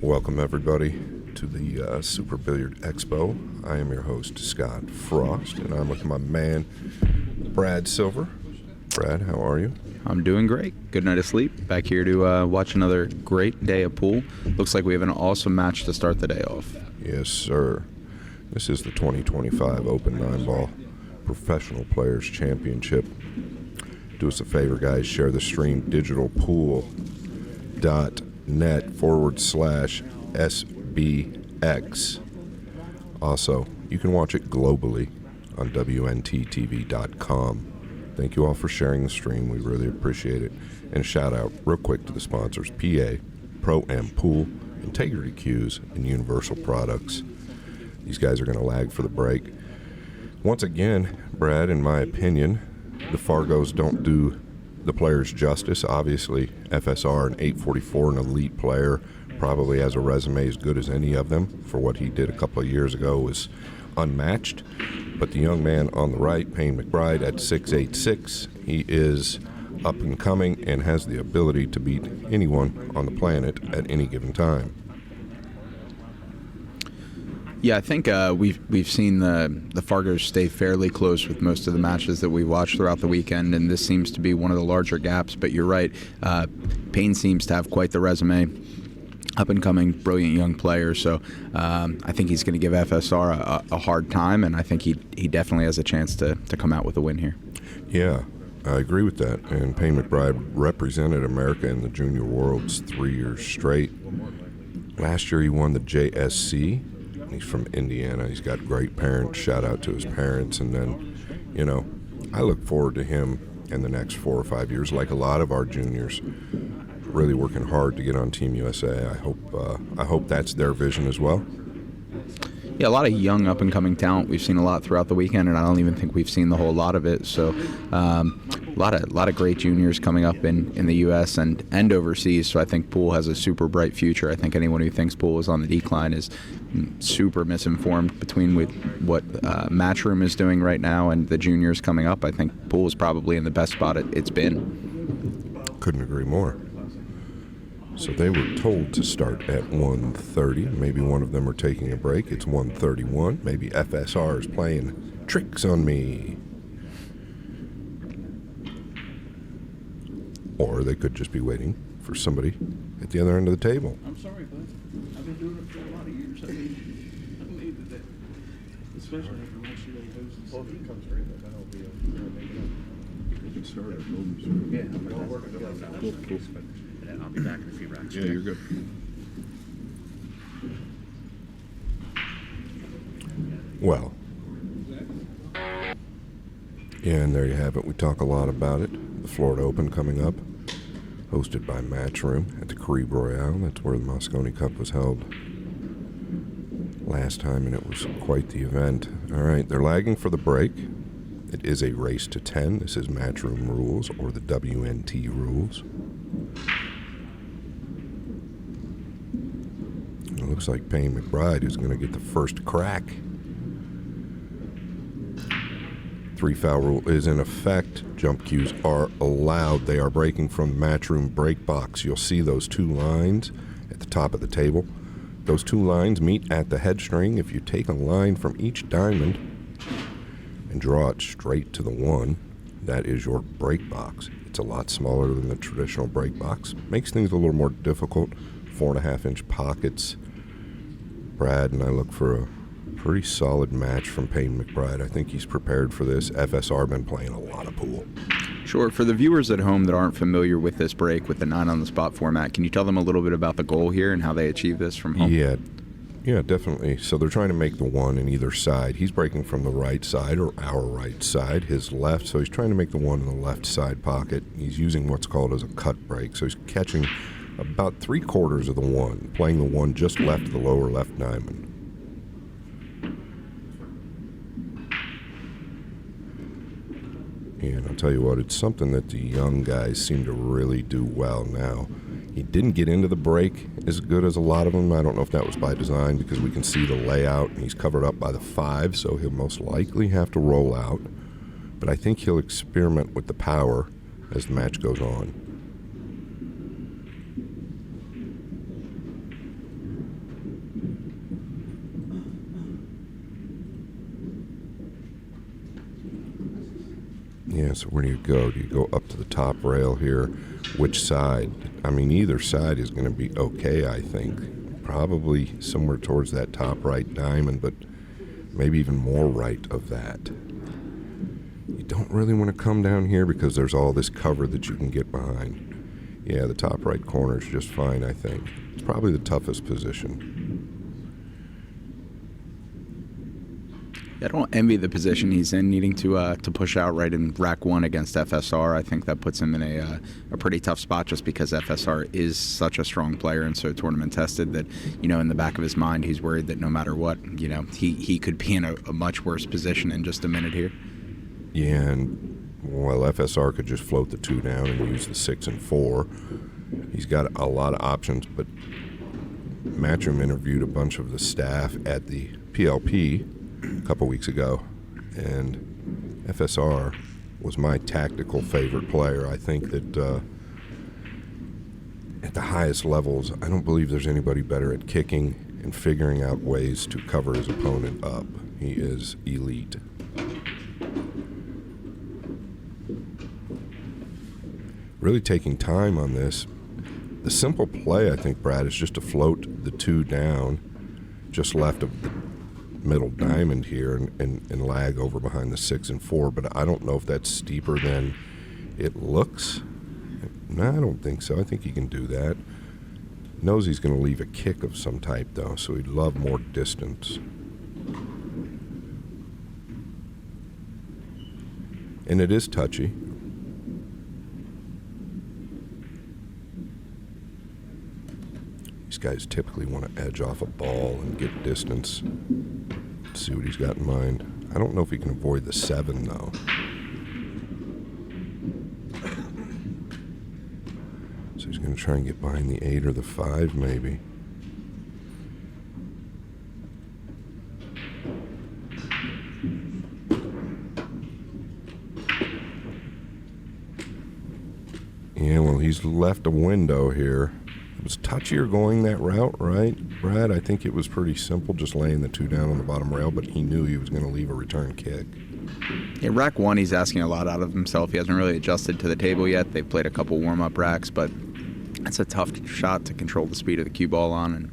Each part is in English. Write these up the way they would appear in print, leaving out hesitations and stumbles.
Welcome, everybody, to the Super Billiard Expo. I am your host, Scott Frost, and I'm with my man, Brad Silver. Brad, how are you? I'm doing great. Good night of sleep. Back here to watch another great day of pool. Looks like we have an awesome match to start the day off. Yes, sir. This is the 2025 Open NineBall Professional Players Championship. Do us a favor, guys. Share the stream, digitalpool.net/SBX. Also, you can watch it globally on WNTTV.com. Thank you all for sharing the stream. We really appreciate it. And shout out real quick to the sponsors, PA, Pro-Am Pool, Integrity Cues, and Universal Products. These guys are going to lag for the break. Once again, Brad, in my opinion, the Fargos don't do the players justice. Obviously, FSR, an 844, an elite player, probably has a resume as good as any of them. For what he did a couple of years ago was unmatched. But the young man on the right, PAYNE MCBRIDE, at 6'8", he is up and coming and has the ability to beat anyone on the planet at any given time. Yeah, I think we've seen the Fargos stay fairly close with most of the matches that we watched throughout the weekend, and this seems to be one of the larger gaps. But you're right, PAYNE seems to have quite the resume. Up and coming, brilliant young player. So I think he's going to give FSR a hard time, and I think he definitely has a chance to come out with a win here. Yeah, I agree with that. And PAYNE MCBRIDE represented America in the Junior Worlds 3 years straight. Last year he won the JSC. He's from Indiana. He's got great parents. Shout out to his parents. And then, you know, I look forward to him in the next 4 or 5 years, like a lot of our juniors, really working hard to get on Team USA. I hope that's their vision as well. Yeah, a lot of young up-and-coming talent. We've seen a lot throughout the weekend, and I don't even think we've seen the whole lot of it. So a lot of great juniors coming up in the U.S. and overseas. So I think pool has a super bright future. I think anyone who thinks pool is on the decline is super misinformed between what Matchroom is doing right now and the juniors coming up. I think pool is probably in the best spot it's been. Couldn't agree more. So they were told to start at 1:30. Maybe one of them are taking a break. It's 1:31. Maybe FSR is playing tricks on me. Or they could just be waiting for somebody at the other end of the table. I'm sorry, bud. I've been doing it for a lot of years. I needed that. Especially after last year they hosted. Well, if he comes straight, that'll be make it up. You can start at home. Yeah, we'll work together. Cool. I'll be back in a few racks. Yeah, you're good. Well, yeah, and there you have it. We talk a lot about it. The Florida Open coming up, hosted by Matchroom at the Caribe Royale. That's where the Moscone Cup was held last time, and it was quite the event. All right, they're lagging for the break. It is a race to 10. This is Matchroom rules, or the WNT rules. It looks like PAYNE MCBRIDE is going to get the first crack. 3-foul rule is in effect. Jump cues are allowed. They are breaking from Matchroom break box. You'll see those two lines at the top of the table. Those two lines meet at the head string. If you take a line from each diamond and draw it straight to the one, that is your break box. It's a lot smaller than the traditional break box. Makes things a little more difficult. 4.5-inch pockets. Brad and I look for a pretty solid match from PAYNE MCBRIDE. I think he's prepared for this. FSR been playing a lot of pool. Sure. For the viewers at home that aren't familiar with this break, with the 9-on-the-spot format, can you tell them a little bit about the goal here and how they achieve this from home? Yeah, definitely. So they're trying to make the one in either side. He's breaking from the right side, or our right side, his left. So he's trying to make the one in the left side pocket. He's using what's called as a cut break. So he's catching about 3/4 of the one, playing the one just left of the lower left diamond. And I'll tell you what, it's something that the young guys seem to really do well now. He didn't get into the break as good as a lot of them. I don't know if that was by design, because we can see the layout, and he's covered up by the 5, so he'll most likely have to roll out. But I think he'll experiment with the power as the match goes on. Yeah, so where do you go? Do you go up to the top rail here? Which side? I mean, either side is going to be okay, I think. Probably somewhere towards that top right diamond, but maybe even more right of that. You don't really want to come down here because there's all this cover that you can get behind. Yeah, the top right corner is just fine, I think. It's probably the toughest position. I don't envy the position he's in, needing to push out right in rack 1 against FSR. I think that puts him in a pretty tough spot just because FSR is such a strong player and so tournament tested that, in the back of his mind, he's worried that no matter what, he could be in a much worse position in just a minute here. Yeah, and while FSR could just float the 2 down and use the 6 and 4, he's got a lot of options, but Matchroom interviewed a bunch of the staff at the PLP a couple weeks ago, and FSR was my tactical favorite player. I think that at the highest levels, I don't believe there's anybody better at kicking and figuring out ways to cover his opponent up. He is elite. Really taking time on this. The simple play, I think, Brad, is just to float the 2 down just left of the middle diamond here and lag over behind the 6 and 4, but I don't know if that's steeper than it looks. No, I don't think so. I think he can do that. Knows he's going to leave a kick of some type, though, so he'd love more distance. And it is touchy. These guys typically want to edge off a ball and get distance. Let's see what he's got in mind. I don't know if he can avoid the 7, though. So he's going to try and get behind the 8 or the 5, maybe. Yeah, well, he's left a window here. It was touchier going that route, right, Brad? I think it was pretty simple, just laying the 2 down on the bottom rail, but he knew he was going to leave a return kick. Yeah, rack 1, he's asking a lot out of himself. He hasn't really adjusted to the table yet. They've played a couple warm-up racks, but it's a tough shot to control the speed of the cue ball on, and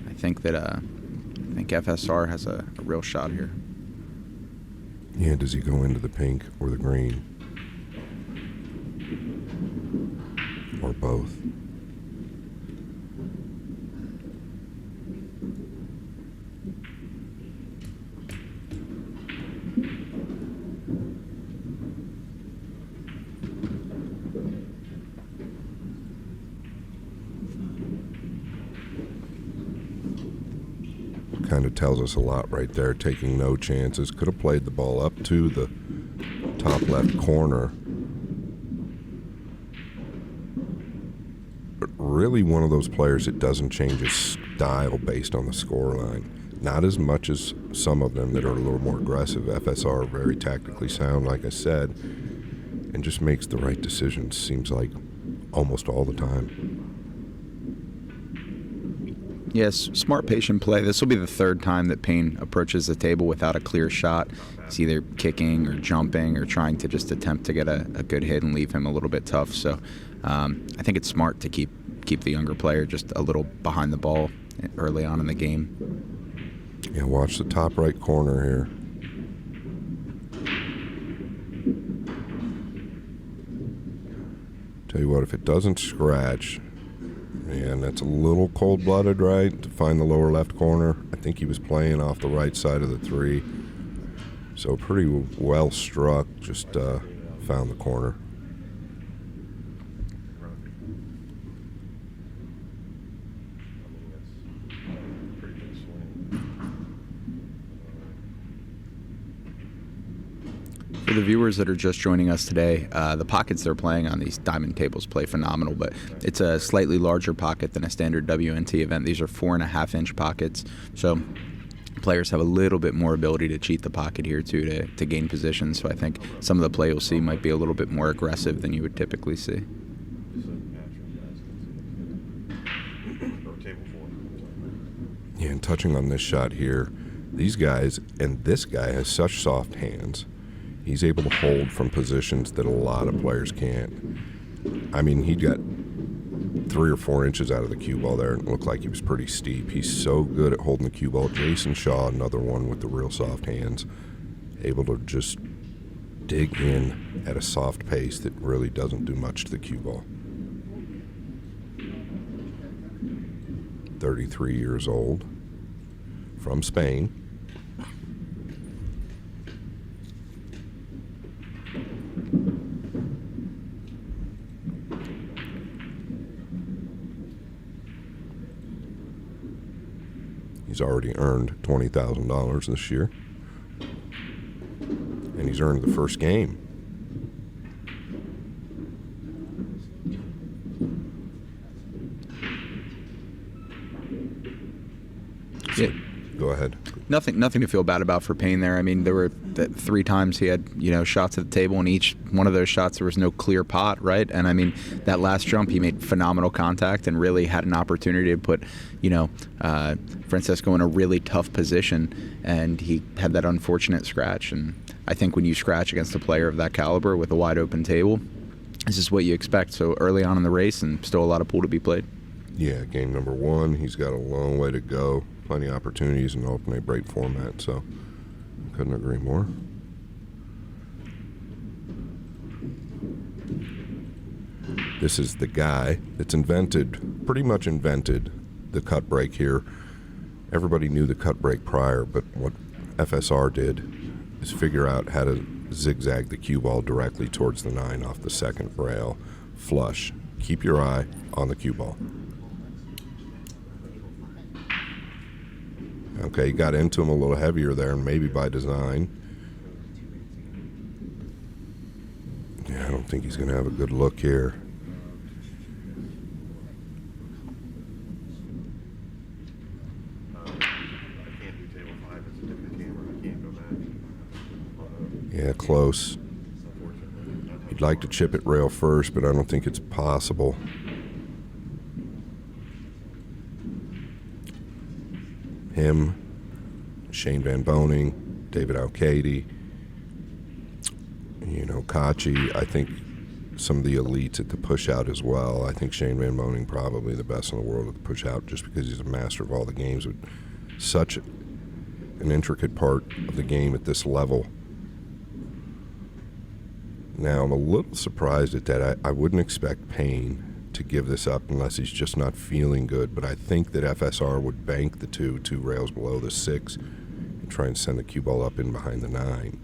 I think that FSR has a real shot here. Yeah, does he go into the pink or the green? Or both? Kind of tells us a lot right there, taking no chances. Could have played the ball up to the top left corner. But really one of those players that doesn't change his style based on the scoreline. Not as much as some of them that are a little more aggressive. FSR, very tactically sound, like I said, and just makes the right decisions, seems like almost all the time. Yes, smart, patient play. This will be the 3rd time that PAYNE approaches the table without a clear shot. He's either kicking or jumping or trying to just attempt to get a good hit and leave him a little bit tough. So I think it's smart to keep the younger player just a little behind the ball early on in the game. Yeah, watch the top right corner here. Tell you what, if it doesn't scratch, man, that's a little cold-blooded, right, to find the lower left corner. I think he was playing off the right side of the 3. So pretty well struck, just found the corner. For the viewers that are just joining us today, the pockets they're playing on these diamond tables play phenomenal, but it's a slightly larger pocket than a standard WNT event. These are 4.5-inch pockets, so players have a little bit more ability to cheat the pocket here too to gain position. So I think some of the play you'll see might be a little bit more aggressive than you would typically see. Yeah, and touching on this shot here, these guys, and this guy has such soft hands. He's able to hold from positions that a lot of players can't. I mean, he got 3 or 4 inches out of the cue ball there, and it looked like he was pretty steep. He's so good at holding the cue ball. Jason Shaw, another one with the real soft hands, able to just dig in at a soft pace that really doesn't do much to the cue ball. 33 years old, from Spain. He's already earned $20,000 this year. And he's earned the first game. So, go ahead. Nothing to feel bad about for Payne there. I mean, there were 3 times he had, shots at the table, and each one of those shots there was no clear pot, right? And I mean, that last jump he made phenomenal contact and really had an opportunity to put, Francesco in a really tough position, and he had that unfortunate scratch. And I think when you scratch against a player of that caliber with a wide open table, this is what you expect. So early on in the race, and still a lot of pool to be played. Yeah, game number 1, he's got a long way to go. Plenty of opportunities in the alternate break format, so couldn't agree more. This is the guy that's pretty much invented the cut break here. Everybody knew the cut break prior, but what FSR did is figure out how to zigzag the cue ball directly towards the 9 off the second rail, flush. Keep your eye on the cue ball. Okay, he got into him a little heavier there, maybe by design. Yeah, I don't think he's going to have a good look here. Yeah, close. He'd like to chip it rail first, but I don't think it's possible. Him, Shane Van Boning, David Alcady, Kachi. I think some of the elites at the push-out as well. I think Shane Van Boning probably the best in the world at the push-out just because he's a master of all the games. With such an intricate part of the game at this level. Now, I'm a little surprised at that. I wouldn't expect Payne to give this up unless he's just not feeling good, but I think that FSR would bank the 2 rails below the 6 and try and send the cue ball up in behind the 9.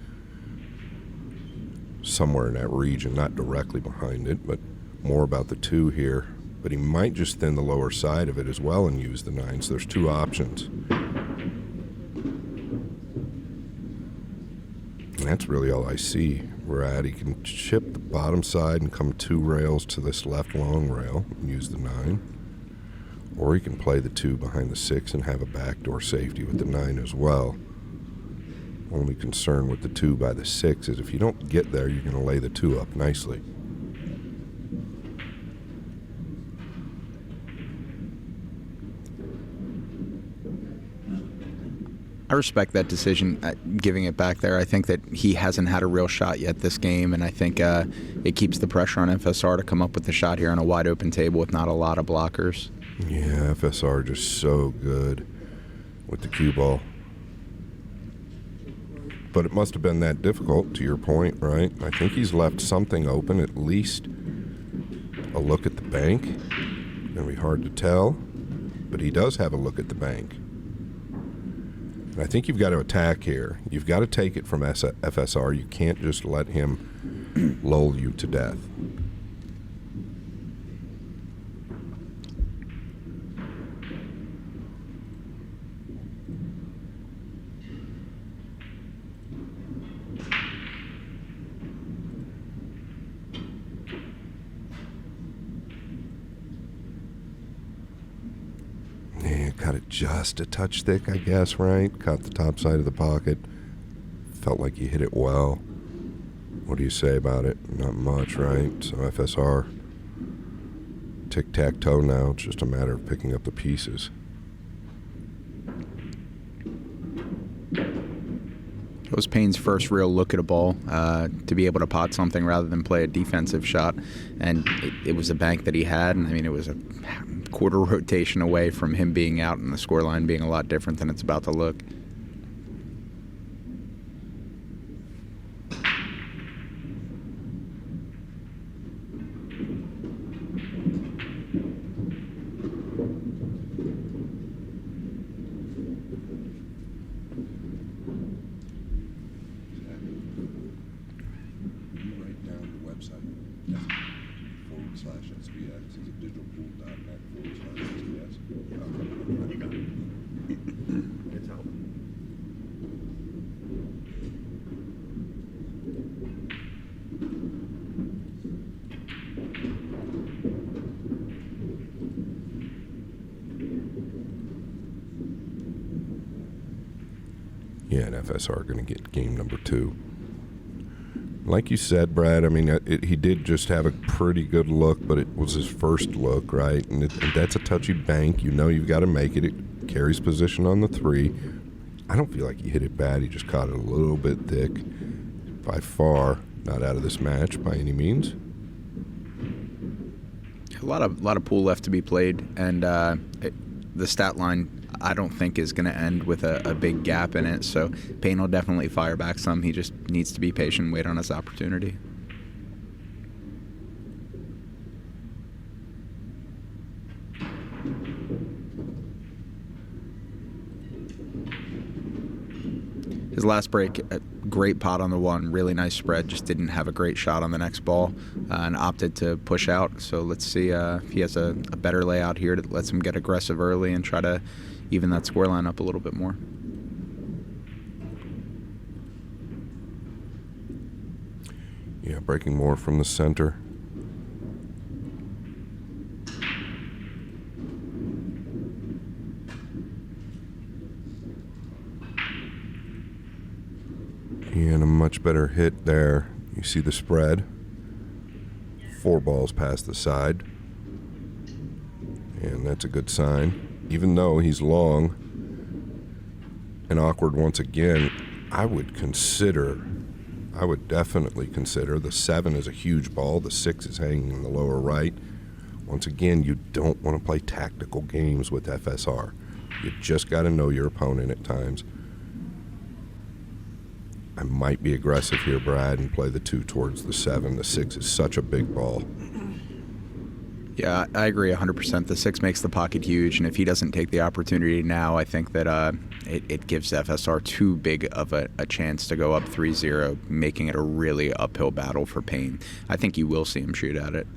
Somewhere in that region, not directly behind it, but more about the 2 here. But he might just thin the lower side of it as well and use the 9, so there's 2 options. And that's really all I see. He can chip the bottom side and come 2 rails to this left long rail and use the 9. Or he can play the 2 behind the 6 and have a backdoor safety with the 9 as well. Only concern with the 2 by the 6 is if you don't get there, you're going to lay the 2 up nicely. I respect that decision, giving it back there. I think that he hasn't had a real shot yet this game, and I think it keeps the pressure on FSR to come up with the shot here on a wide open table with not a lot of blockers. Yeah, FSR just so good with the cue ball. But it must have been that difficult, to your point, right? I think he's left something open, at least a look at the bank. It's going to be hard to tell, but he does have a look at the bank. I think you've got to attack here. You've got to take it from FSR. You can't just let him lull you to death. Cut it just a touch thick, I guess, right? Cut the top side of the pocket. Felt like you hit it well. What do you say about it? Not much, right? So FSR, tic-tac-toe now. It's just a matter of picking up the pieces. was Payne's first real look at a ball, to be able to pot something rather than play a defensive shot. And it was a bank that he had, and I mean, it was a quarter rotation away from him being out and the scoreline being a lot different than it's about to look. Yeah, and FSR going to get game number 2. Like you said, Brad, I mean, he did just have a pretty good look, but it was his first look, right? And that's a touchy bank. You know you've got to make it. It carries position on the 3. I don't feel like he hit it bad. He just caught it a little bit thick. By far, not out of this match by any means. A lot of pool left to be played, and the stat line I don't think is going to end with a big gap in it. So Payne will definitely fire back some. He just needs to be patient and wait on his opportunity. His last break, a great pot on the 1, really nice spread, just didn't have a great shot on the next ball and opted to push out. So let's see if he has a better layout here that lets him get aggressive early and try to even that scoreline up a little bit more. Yeah, breaking more from the center. And a much better hit there. You see the spread. 4 balls past the side. And that's a good sign. Even though he's long and awkward once again, I would definitely consider the 7 is a huge ball. The 6 is hanging in the lower right. Once again, you don't want to play tactical games with FSR. You just got to know your opponent at times. I might be aggressive here, Brad, and play the 2 towards the 7. The 6 is such a big ball. Yeah, I agree 100%. The 6 makes the pocket huge, and if he doesn't take the opportunity now, I think that it gives FSR too big of a chance to go up 3-0, making it a really uphill battle for Payne. I think you will see him shoot at it.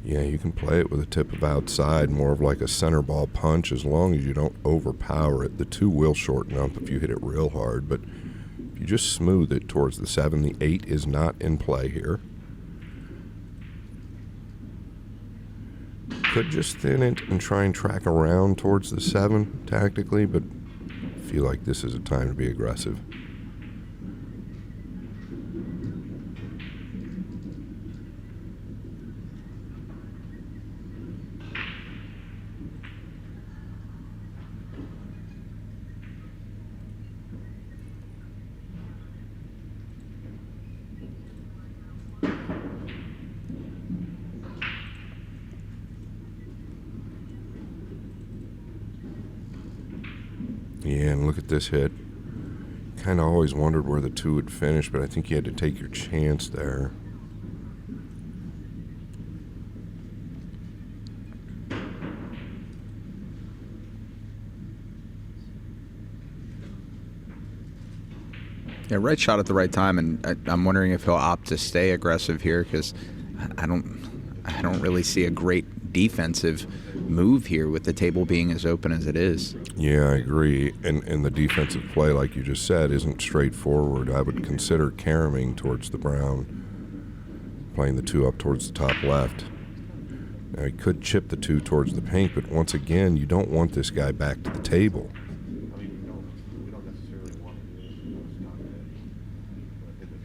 Yeah, you can play it with a tip of outside, more of like a center ball punch, as long as you don't overpower it. The 2 will shorten up if you hit it real hard, but if you just smooth it towards the 7, the 8 is not in play here. Could just thin it and try and track around towards the 7 tactically, but I feel like this is a time to be aggressive. Yeah, and look at this hit. Kind of always wondered where the 2 would finish, but I think you had to take your chance there. Yeah, right shot at the right time, and I'm wondering if he'll opt to stay aggressive here, because I don't really see a great defensive move here with the table being as open as it is. Yeah, I agree. And the defensive play, like you just said, isn't straightforward. I would consider caromming towards the brown, playing the 2 up towards the top left. Now, he could chip the 2 towards the pink, but once again, you don't want this guy back to the table. We don't necessarily want to do in the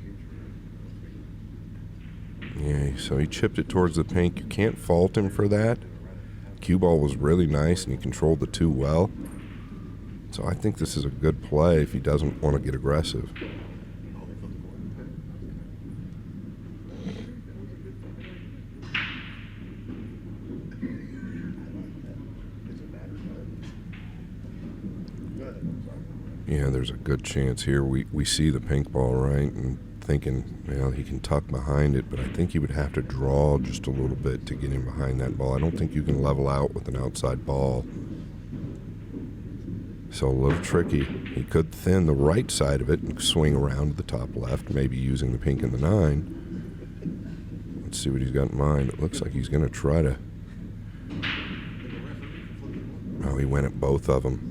future. Yeah, so he chipped it towards the pink. You can't fault him for that. cue ball was really nice, and he controlled the 2 well. So I think this is a good play if he doesn't want to get aggressive. Yeah, there's a good chance here. We see the pink ball, right, and thinking, well, he can tuck behind it, but I think he would have to draw just a little bit to get in behind that ball. I don't think you can level out with an outside ball. So a little tricky. He could thin the right side of it and swing around to the top left, maybe using the pink and the 9. Let's see what he's got in mind. It looks like he's going to try to... Oh, he went at both of them.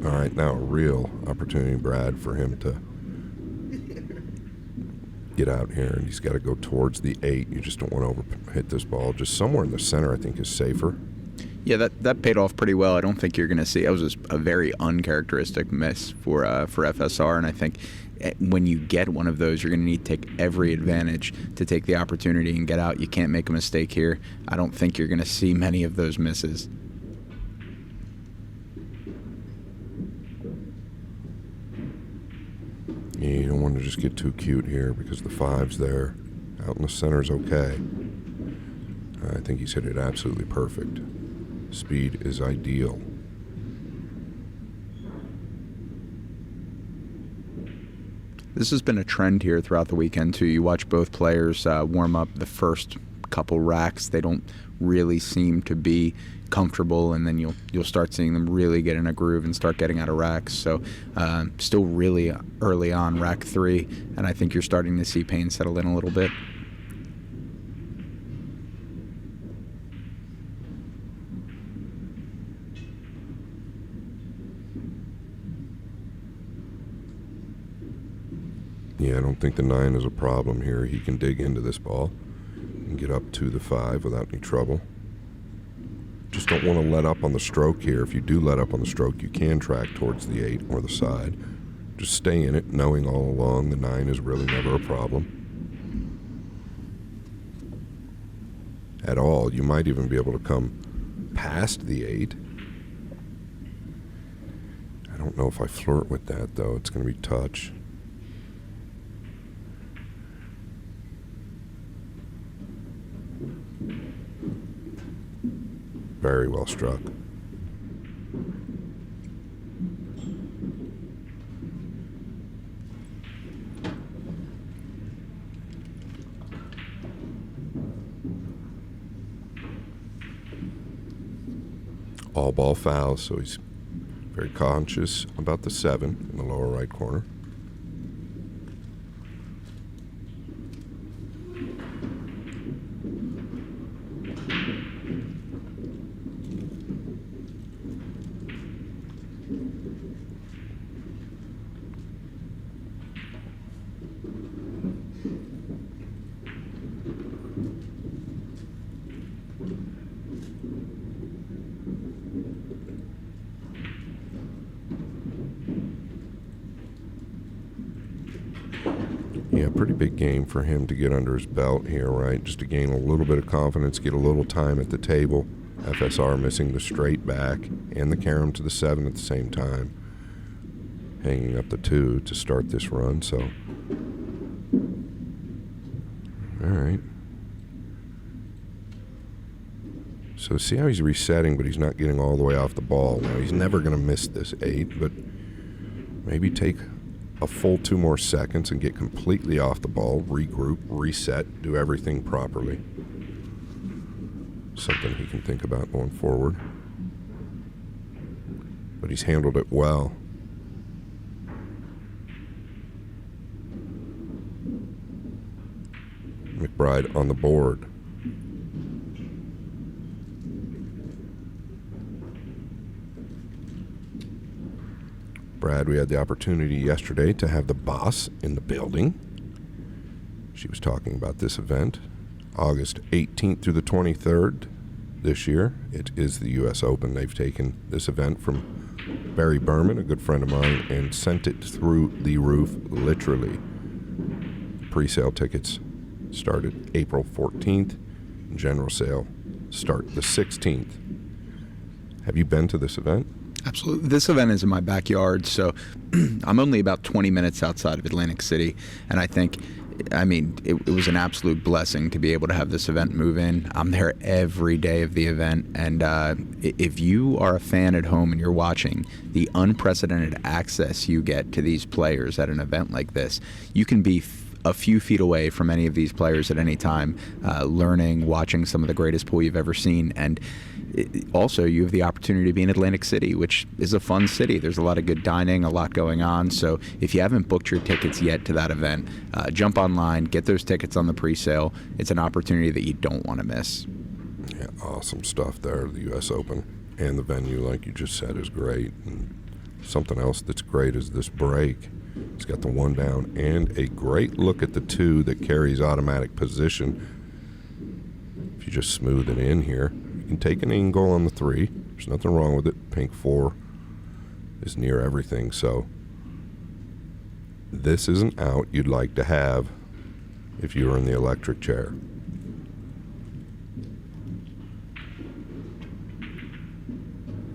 All right, now a real opportunity, Brad, for him to get out here, and he's got to go towards the 8. You just don't want to hit this ball. Just somewhere in the center, I think, is safer. Yeah, that paid off pretty well. I don't think you're going to see. It was just a very uncharacteristic miss for FSR, and I think when you get one of those, you're going to need to take every advantage to take the opportunity and get out. You can't make a mistake here. I don't think you're going to see many of those misses. Yeah, you don't want to just get too cute here because the 5's there. Out in the center's okay. I think he's hit it absolutely perfect. Speed is ideal. This has been a trend here throughout the weekend, too. You watch both players warm up the first couple racks. They don't really seem to be comfortable, and then you'll start seeing them really get in a groove and start getting out of racks. So still really early on, rack 3, and I think you're starting to see PAYNE settle in a little bit. Yeah, I don't think the 9 is a problem here. He can dig into this ball and get up to the 5 without any trouble. Just don't want to let up on the stroke here. If you do let up on the stroke, you can track towards the 8 or the side. Just stay in it, knowing all along the 9 is really never a problem at all. You might even be able to come past the 8. I don't know if I flirt with that, though. It's going to be touch. Very well struck. All ball fouls, so he's very conscious about the 7 in the lower right corner. Yeah, pretty big game for him to get under his belt here, right? Just to gain a little bit of confidence, get a little time at the table. FSR missing the straight back and the carom to the 7 at the same time. Hanging up the 2 to start this run, so. All right. So see how he's resetting, but he's not getting all the way off the ball. Now, he's never going to miss this 8, but maybe take a full 2 more seconds and get completely off the ball, regroup, reset, do everything properly. Something he can think about going forward. But he's handled it well. McBride on the board. Brad, we had the opportunity yesterday to have the boss in the building. She was talking about this event, August 18th through the 23rd this year. It is the U.S. Open. They've taken this event from Barry Berman, a good friend of mine, and sent it through the roof, literally. Pre-sale tickets started April 14th. General sale start the 16th. Have you been to this event? Absolutely. This event is in my backyard, so I'm only about 20 minutes outside of Atlantic City, and it was an absolute blessing to be able to have this event move in. I'm there every day of the event, and if you are a fan at home and you're watching, the unprecedented access you get to these players at an event like this, you can be a few feet away from any of these players at any time, learning, watching some of the greatest pool you've ever seen, and also you have the opportunity to be in Atlantic City, which is a fun city. There's a lot of good dining, a lot going on. So if you haven't booked your tickets yet to that event, jump online, get those tickets on the pre-sale. It's an opportunity that you don't want to miss. Yeah, awesome stuff there. The U.S. Open and the venue, like you just said, is great. And something else that's great is this break. It's got the 1 down and a great look at the 2 that carries automatic position. If you just smooth it in here, you can take an angle on the 3. There's nothing wrong with it. Pink 4 is near everything, so this is an out you'd like to have if you were in the electric chair.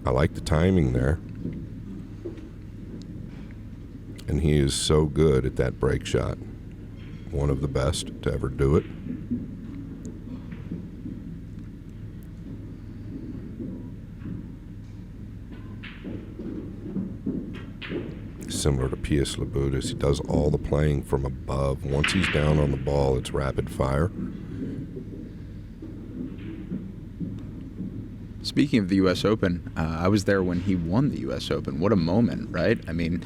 I like the timing there. And he is so good at that break shot. One of the best to ever do it. Similar to Pius Labutis, he does all the playing from above. Once he's down on the ball, it's rapid fire. Speaking of the U.S. Open, I was there when he won the U.S. Open. What a moment, right? I mean,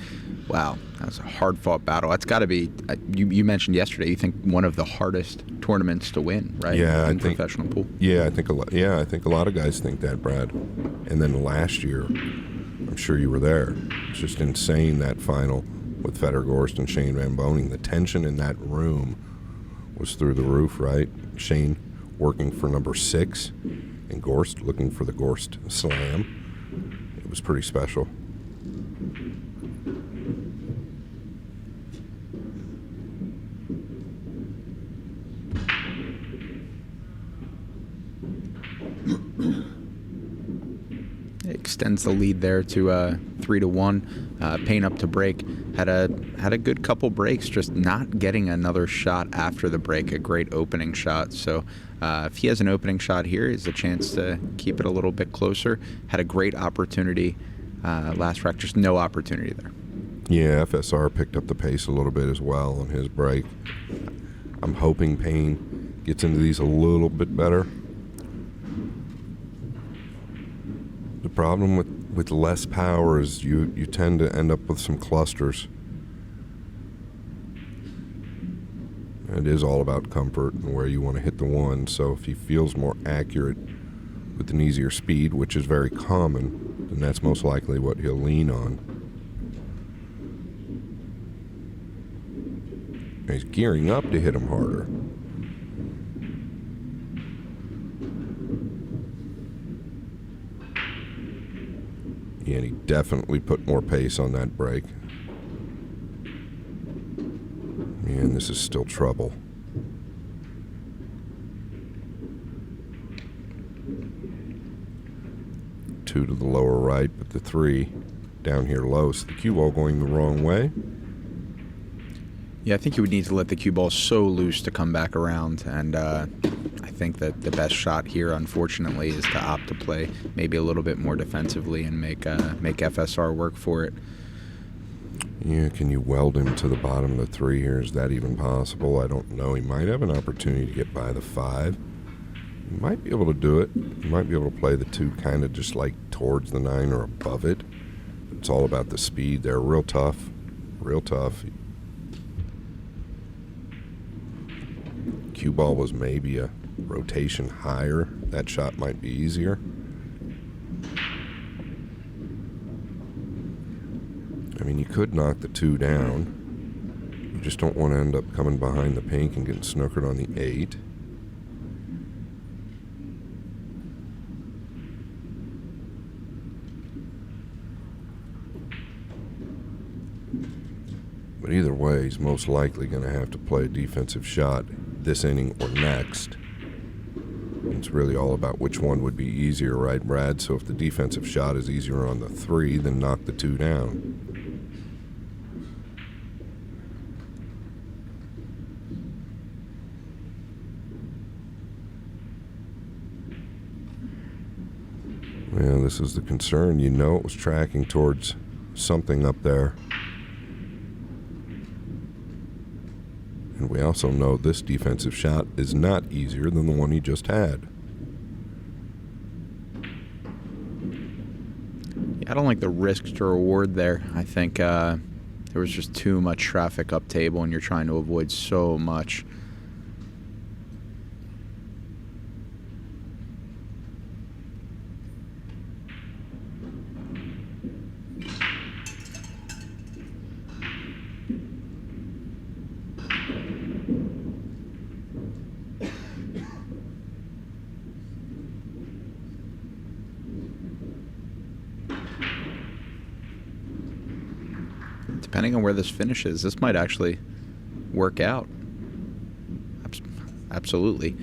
wow, that was a hard-fought battle. That's got to be, you mentioned yesterday, you think one of the hardest tournaments to win, right? Yeah, in professional pool. Yeah, I think a lot of guys think that, Brad. And then last year, I'm sure you were there. It's just insane, that final with Fedor Gorst and Shane Van Boening. The tension in that room was through the roof, right? Shane working for number 6 and Gorst looking for the Gorst slam. It was pretty special. Extends the lead there to 3-1. Payne up to break. Had a good couple breaks, just not getting another shot after the break. A great opening shot. So if he has an opening shot here, is a chance to keep it a little bit closer. Had a great opportunity last rack, just no opportunity there. Yeah, FSR picked up the pace a little bit as well on his break. I'm hoping Payne gets into these a little bit better. The problem with less power is you tend to end up with some clusters. It is all about comfort and where you want to hit the one. So if he feels more accurate with an easier speed, which is very common, then that's most likely what he'll lean on. And he's gearing up to hit him harder. And he definitely put more pace on that break. Man, this is still trouble. Two to the lower right, but the 3 down here low. So the cue ball going the wrong way. Yeah, I think you would need to let the cue ball so loose to come back around, and I think that the best shot here, unfortunately, is to opt to play maybe a little bit more defensively and make FSR work for it. Yeah, can you weld him to the bottom of the 3 here? Is that even possible? I don't know. He might have an opportunity to get by the 5. He might be able to do it. He might be able to play the 2 kind of just like towards the 9 or above it. It's all about the speed there. Real tough. Real tough. Cue ball was maybe a rotation higher. That shot might be easier. I mean, you could knock the 2 down. You just don't want to end up coming behind the pink and getting snookered on the 8. But either way, he's most likely going to have to play a defensive shot. this inning or next. It's really all about which one would be easier, right, Brad? So if the defensive shot is easier on the 3, then knock the 2 down. Yeah, this is the concern. You know it was tracking towards something up there. And we also know this defensive shot is not easier than the one he just had. Yeah, I don't like the risk to reward there. I think there was just too much traffic up table, and you're trying to avoid so much. Depending on where this finishes, this might actually work out. Absolutely.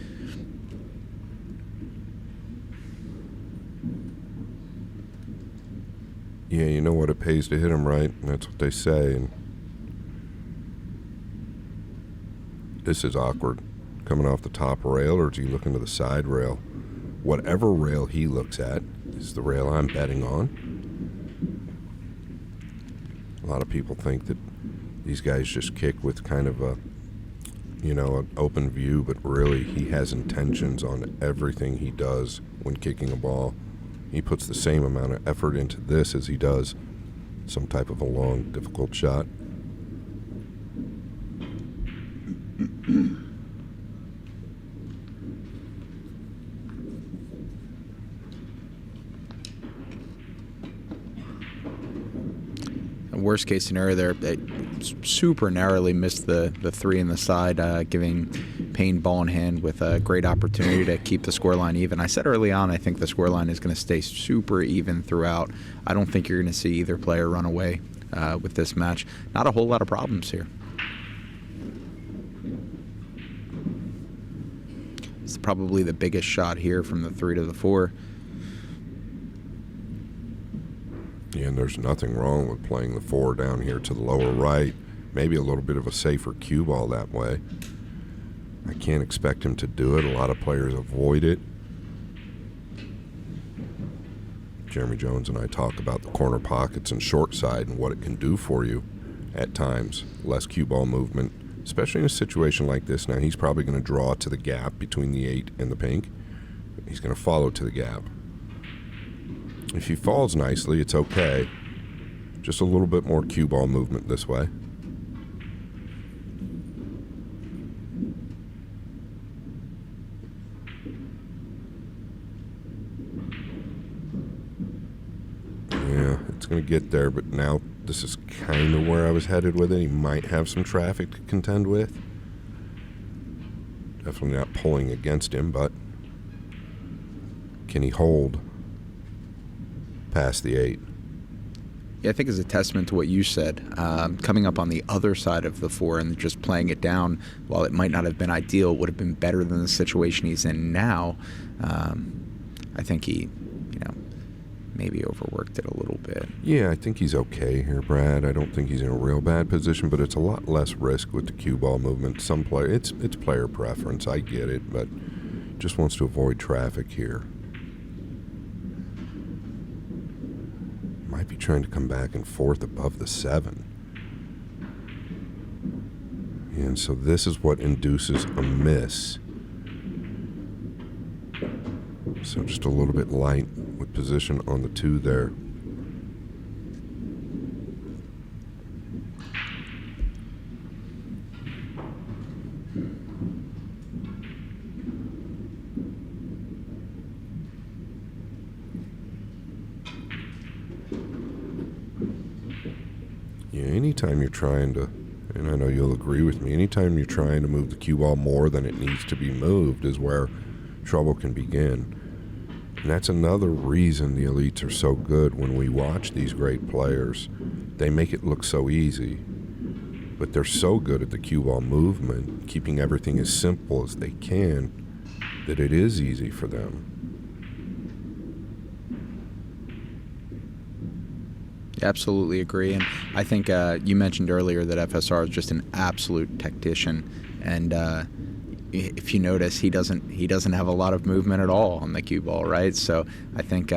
Yeah, you know what? It pays to hit him right. That's what they say. And this is awkward. Coming off the top rail, or is he looking to the side rail? Whatever rail he looks at is the rail I'm betting on. A lot of people think that these guys just kick with kind of a, an open view, but really he has intentions on everything he does when kicking a ball. He puts the same amount of effort into this as he does some type of a long, difficult shot. Worst case scenario there, they super narrowly missed the 3 in the side, giving PAYNE ball in hand with a great opportunity to keep the scoreline even. I said early on I think the scoreline is going to stay super even throughout. I don't think you're going to see either player run away with this match. Not a whole lot of problems here. It's probably the biggest shot here from the 3 to the 4. Yeah, and there's nothing wrong with playing the 4 down here to the lower right. Maybe a little bit of a safer cue ball that way. I can't expect him to do it. A lot of players avoid it. Jeremy Jones and I talk about the corner pockets and short side and what it can do for you at times. Less cue ball movement, especially in a situation like this. Now, he's probably going to draw to the gap between the 8 and the pink. He's going to follow to the gap. If he falls nicely, it's okay. Just a little bit more cue ball movement this way. Yeah, it's going to get there, but now this is kind of where I was headed with it. He might have some traffic to contend with. Definitely not pulling against him, but can he hold past the 8? Yeah, I think it's a testament to what you said. Coming up on the other side of the 4 and just playing it down, while it might not have been ideal, it would have been better than the situation he's in now. I think he, maybe overworked it a little bit. Yeah, I think he's okay here, Brad. I don't think he's in a real bad position, but it's a lot less risk with the cue ball movement. Some player, it's player preference. I get it, but just wants to avoid traffic here. Might be trying to come back and forth above the 7. And so this is what induces a miss. So just a little bit light with position on the 2 there. Anytime you're trying to, and I know you'll agree with me, anytime you're trying to move the cue ball more than it needs to be moved is where trouble can begin. And that's another reason the elites are so good when we watch these great players. They make it look so easy. but they're so good at the cue ball movement, keeping everything as simple as they can, that it is easy for them. Absolutely agree, and I think you mentioned earlier that FSR is just an absolute tactician, and if you notice, he doesn't have a lot of movement at all on the cue ball, right? So I think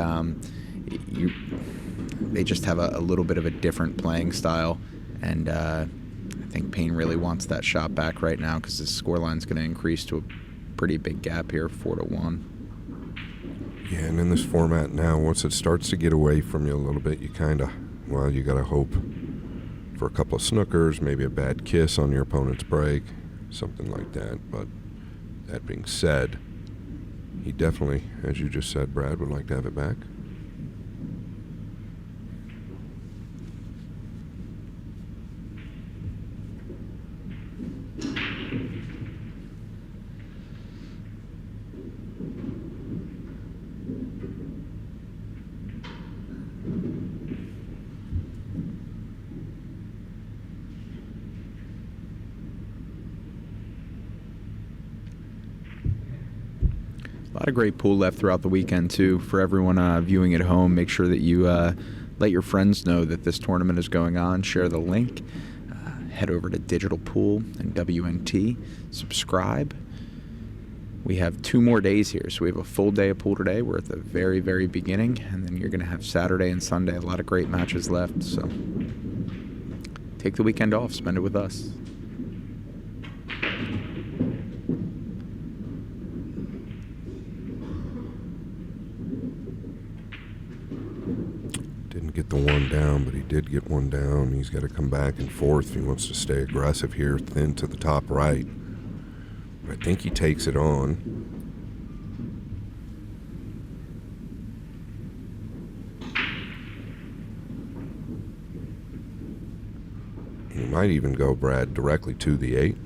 they just have a little bit of a different playing style, and I think PAYNE really wants that shot back right now because the scoreline's going to increase to a pretty big gap here, 4-1. Yeah, and in this format now, once it starts to get away from you a little bit, you kind of, well, you got to hope for a couple of snookers, maybe a bad kiss on your opponent's break, something like that. But that being said, he definitely, as you just said, Brad, would like to have it back. A lot of great pool left throughout the weekend, too. For everyone viewing at home, make sure that you let your friends know that this tournament is going on. Share the link. Head over to Digital Pool and WNT. Subscribe. We have 2 more days here. So we have a full day of pool today. We're at the very, very beginning. And then you're going to have Saturday and Sunday. A lot of great matches left. So take the weekend off. Spend it with us. Get the one down, but he did get one down. He's got to come back in fourth if he wants to stay aggressive here, thin to the top right. But I think he takes it on. He might even go, Brad, directly to the 8.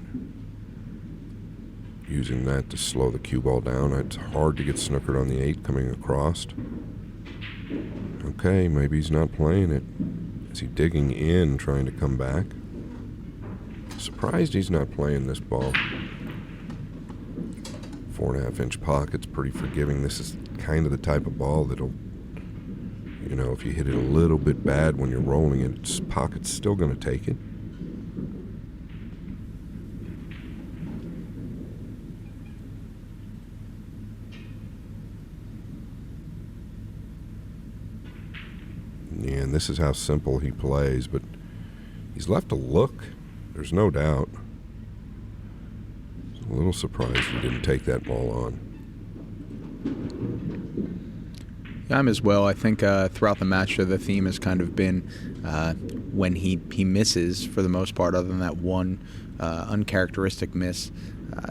Using that to slow the cue ball down. It's hard to get snookered on the 8 coming across. Okay, maybe he's not playing it. Is he digging in, trying to come back? Surprised he's not playing this ball. 4.5-inch pocket's pretty forgiving. This is kind of the type of ball that'll, you know, if you hit it a little bit bad when you're rolling it, pocket's still going to take it. Yeah, and this is how simple he plays, but he's left a look, there's no doubt. A little surprised he didn't take that ball on. Yeah, I'm as well. I think throughout the match, the theme has kind of been when he misses, for the most part, other than that one uncharacteristic miss,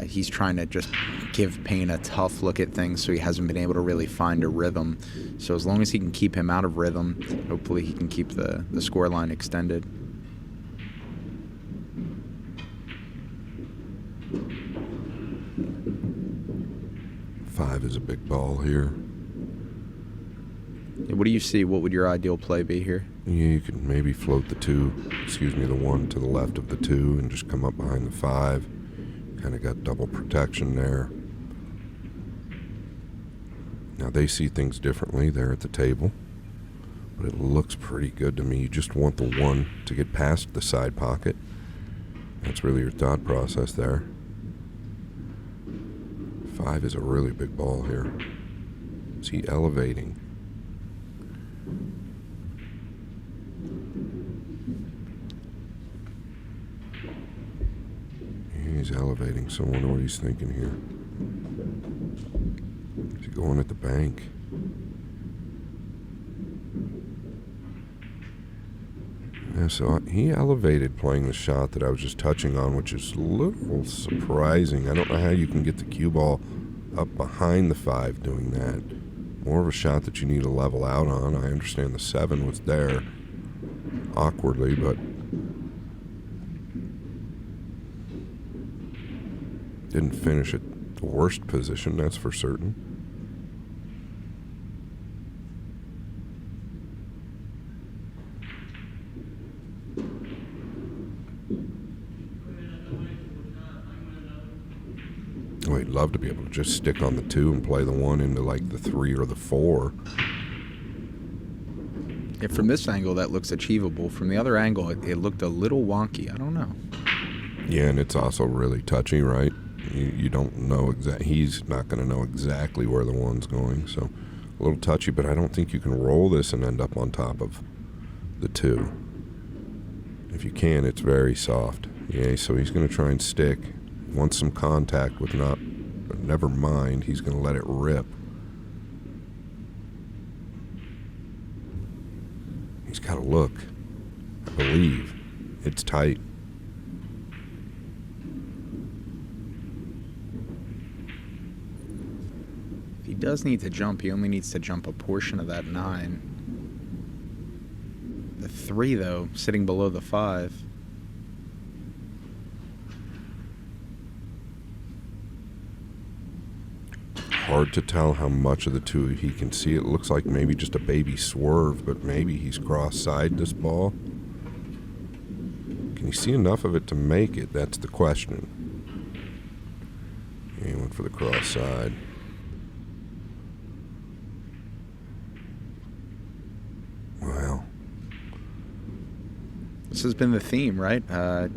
he's trying to just give PAYNE a tough look at things, so he hasn't been able to really find a rhythm. So as long as he can keep him out of rhythm, hopefully he can keep the score line extended. Five is a big ball here. Yeah, what do you see? What would your ideal play be here? Yeah, you could maybe float the 1 to the left of the 2 and just come up behind the 5. Kind of got double protection there. Now they see things differently there at the table, but it looks pretty good to me. You just want the 1 to get past the side pocket. That's really your thought process there. 5 is a really big ball here. Is he elevating? He's elevating, so I wonder what he's thinking here. Is he going at the bank? Yeah, so he elevated playing the shot that I was just touching on, which is a little surprising. I don't know how you can get the cue ball up behind the 5 doing that. More of a shot that you need to level out on. I understand the 7 was there awkwardly, but didn't finish at the worst position, that's for certain. love to be able to just stick on the 2 and play the 1 into like the 3 or the 4. Yeah, from this angle, that looks achievable. From the other angle, it looked a little wonky. I don't know. Yeah, and it's also really touchy, right? You don't know he's not going to know exactly where the 1's going, so a little touchy, but I don't think you can roll this and end up on top of the 2. If you can, it's very soft. Yeah, so he's going to try and stick. Wants some contact with never mind, he's going to let it rip. He's got to look. I believe. It's tight. If he does need to jump, he only needs to jump a portion of that 9. The 3, though, sitting below the 5. Hard to tell how much of the 2 he can see. It looks like maybe just a baby swerve, but maybe he's cross-side this ball. Can you see enough of it to make it? That's the question. He went for the cross-side. Wow. This has been the theme, right?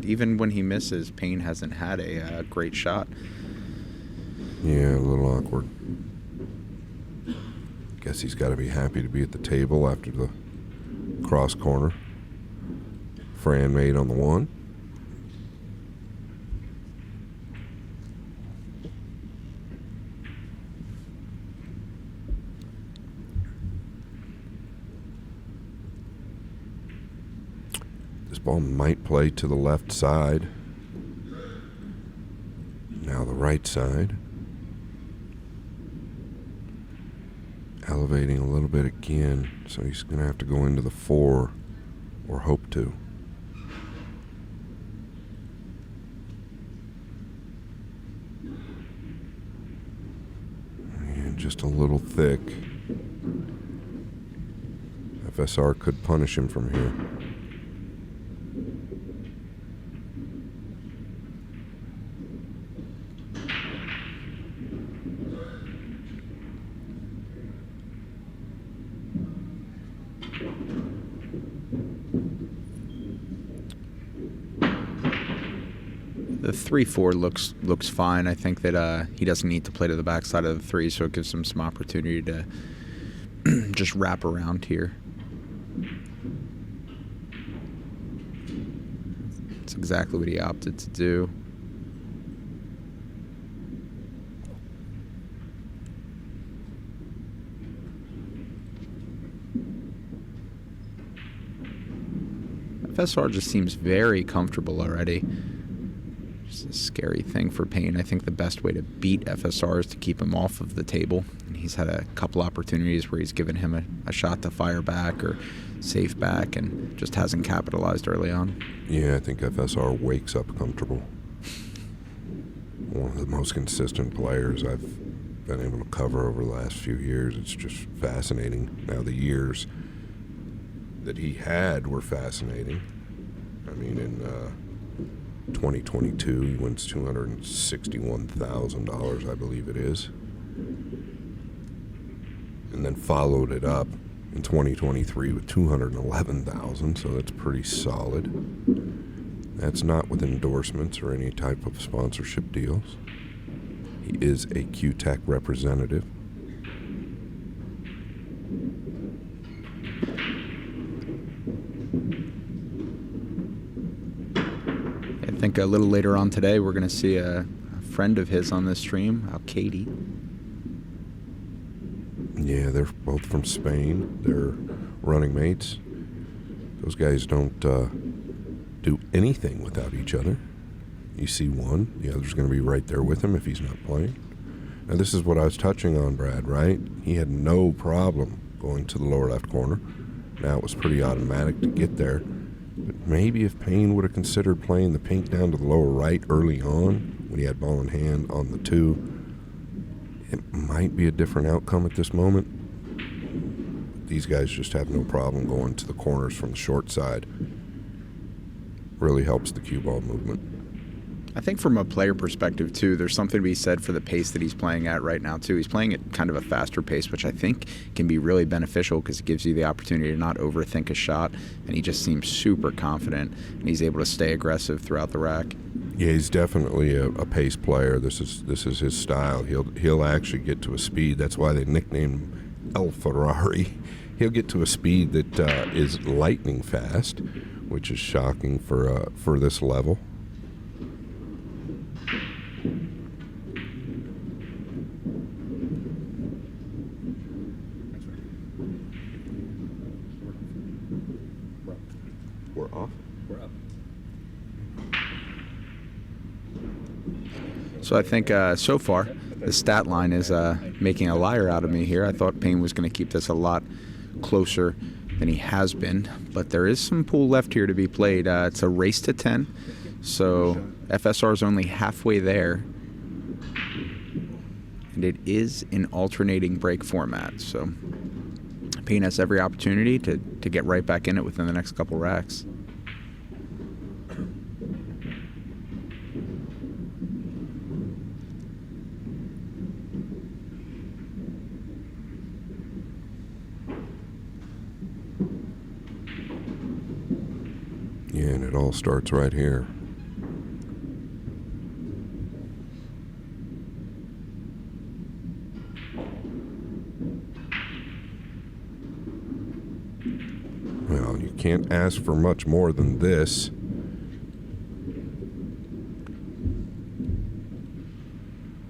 Even when he misses, Payne hasn't had a great shot. Yeah, a little awkward. Guess he's got to be happy to be at the table after the cross corner. Fran made on the 1. This ball might play to the left side. Now the right side. Elevating a little bit again, so he's going to have to go into the 4, or hope to. And just a little thick. FSR could punish him from here. The 3-4 looks fine. I think that he doesn't need to play to the backside of the 3, so it gives him some opportunity to just wrap around here. It's exactly what he opted to do. FSR just seems very comfortable already. Just a scary thing for Payne. I think the best way to beat FSR is to keep him off of the table. And he's had a couple opportunities where he's given him a shot to fire back or safe back and just hasn't capitalized early on. Yeah, I think FSR wakes up comfortable. One of the most consistent players I've been able to cover over the last few years. It's just fascinating. Now, the years that he had were fascinating. I mean, in 2022, he wins $261,000, I believe it is. And then followed it up in 2023 with $211,000, so that's pretty solid. That's not with endorsements or any type of sponsorship deals. He is a Q-Tech representative. I think a little later on today we're going to see a friend of his on this stream, Katie. Yeah, they're both from Spain. They're running mates. Those guys don't do anything without each other. You see one, the other's going to be right there with him if he's not playing. Now, this is what I was touching on, Brad, right? He had no problem going to the lower left corner. Now, it was pretty automatic to get there. But maybe if Payne would have considered playing the pink down to the lower right early on, when he had ball in hand on the 2, it might be a different outcome at this moment. These guys just have no problem going to the corners from the short side. Really helps the cue ball movement. I think from a player perspective, too, there's something to be said for the pace that he's playing at right now, too. He's playing at kind of a faster pace, which I think can be really beneficial because it gives you the opportunity to not overthink a shot, and he just seems super confident, and he's able to stay aggressive throughout the rack. Yeah, he's definitely a pace player. This is his style. He'll actually get to a speed. That's why they nicknamed him El Ferrari. He'll get to a speed that is lightning fast, which is shocking for this level. We're off? We're up. So I think so far the stat line is making a liar out of me here. I thought Payne was going to keep this a lot closer than he has been, but there is some pool left here to be played. It's a race to 10, so FSR is only halfway there, and it is in alternating break format, so Payne has every opportunity to get right back in it within the next couple racks. Yeah, and it all starts right here. Well, you can't ask for much more than this.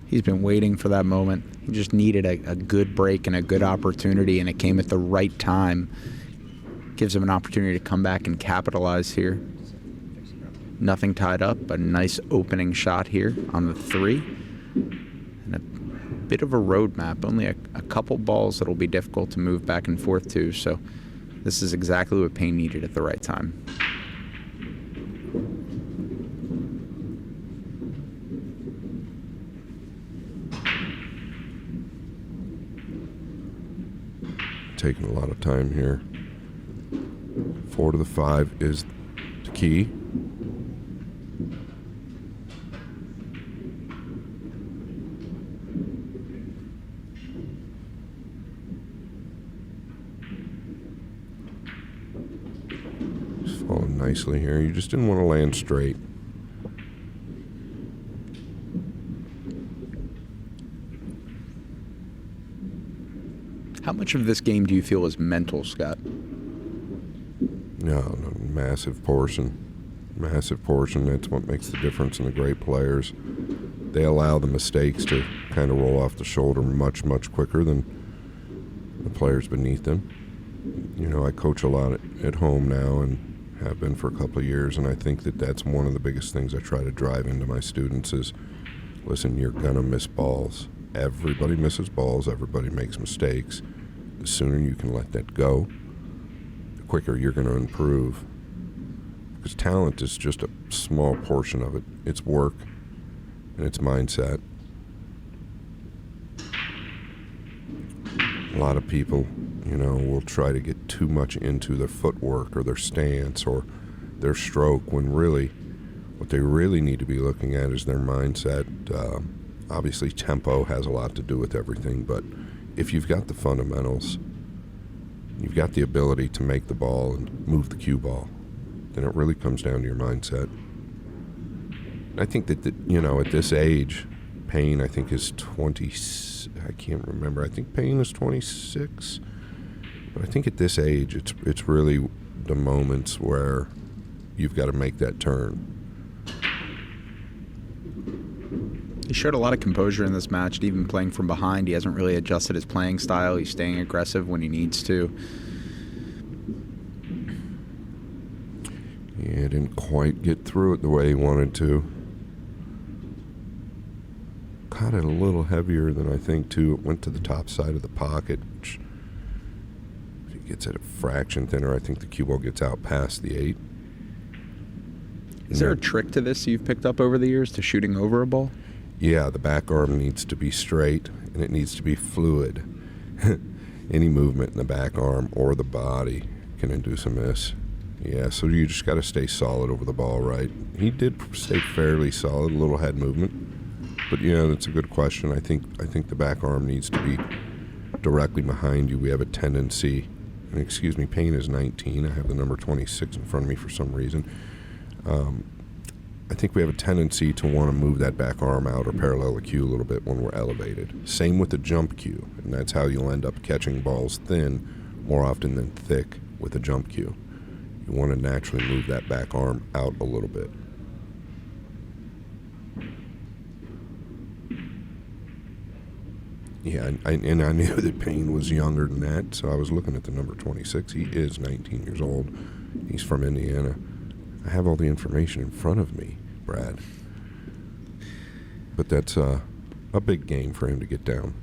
He's been waiting for that moment. He just needed a good break and a good opportunity, and it came at the right time. Gives him an opportunity to come back and capitalize here. Nothing tied up, but a nice opening shot here on the 3. And a bit of a roadmap. Only a couple balls that'll be difficult to move back and forth to, so this is exactly what Payne needed at the right time. Taking a lot of time here. 4 to the 5 is the key. Just falling nicely here. You just didn't want to land straight. How much of this game do you feel is mental, Scott? No, massive portion. Massive portion. That's what makes the difference in the great players. They allow the mistakes to kind of roll off the shoulder much, much quicker than the players beneath them. You know, I coach a lot at home now and have been for a couple of years, and I think that that's one of the biggest things I try to drive into my students is, listen, you're going to miss balls. Everybody misses balls. Everybody makes mistakes. The sooner you can let that go, quicker you're going to improve, because talent is just a small portion of it. It's work and it's mindset. A lot of people, you know, will try to get too much into their footwork or their stance or their stroke, when really what they really need to be looking at is their mindset. Obviously tempo has a lot to do with everything, but if you've got the fundamentals, you've got the ability to make the ball and move the cue ball, then it really comes down to your mindset. I think that, you know, at this age, Payne, I think, is 20, I can't remember. I think Payne is 26. But I think at this age, it's really the moments where you've got to make that turn. He showed a lot of composure in this match, even playing from behind. He hasn't really adjusted his playing style. He's staying aggressive when he needs to. Yeah, didn't quite get through it the way he wanted to. Caught it a little heavier than I think, too. It went to the top side of the pocket, which, if he gets it a fraction thinner, I think the cue ball gets out past the 8. Is there a trick to this you've picked up over the years to shooting over a ball? Yeah, the back arm needs to be straight, and it needs to be fluid. Any movement in the back arm or the body can induce a miss. Yeah, so you just got to stay solid over the ball, right? He did stay fairly solid, a little head movement. But, that's a good question. I think the back arm needs to be directly behind you. We have a tendency, and excuse me, PAYNE is 19. I have the number 26 in front of me for some reason. I think we have a tendency to want to move that back arm out or parallel the cue a little bit when we're elevated. Same with the jump cue, and that's how you'll end up catching balls thin more often than thick with a jump cue. You want to naturally move that back arm out a little bit. Yeah, I knew that PAYNE was younger than that, so I was looking at the number 26. He is 19 years old. He's from Indiana. I have all the information in front of me, Brad. But that's a big game for him to get down.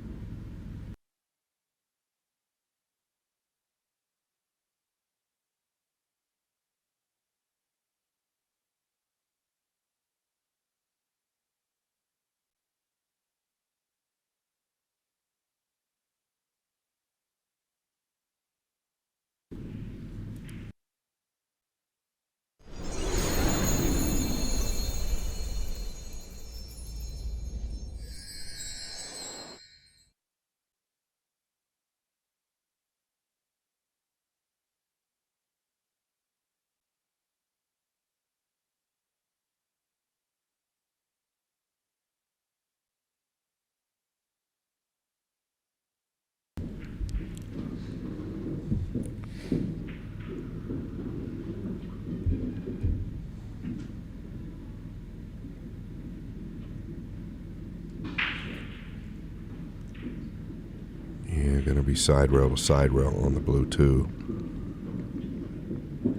Going to be side rail to side rail on the blue too.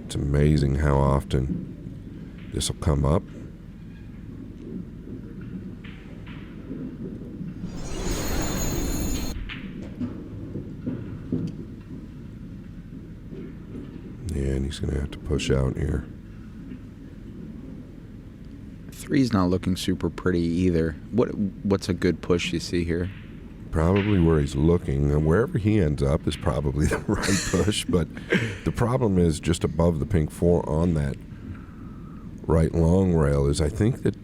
It's amazing how often this will come up. Yeah, and he's going to have to push out here. 3's not looking super pretty either. What's a good push you see here? Probably where he's looking, and wherever he ends up is probably the right push, but the problem is just above the pink 4 on that right long rail is I think that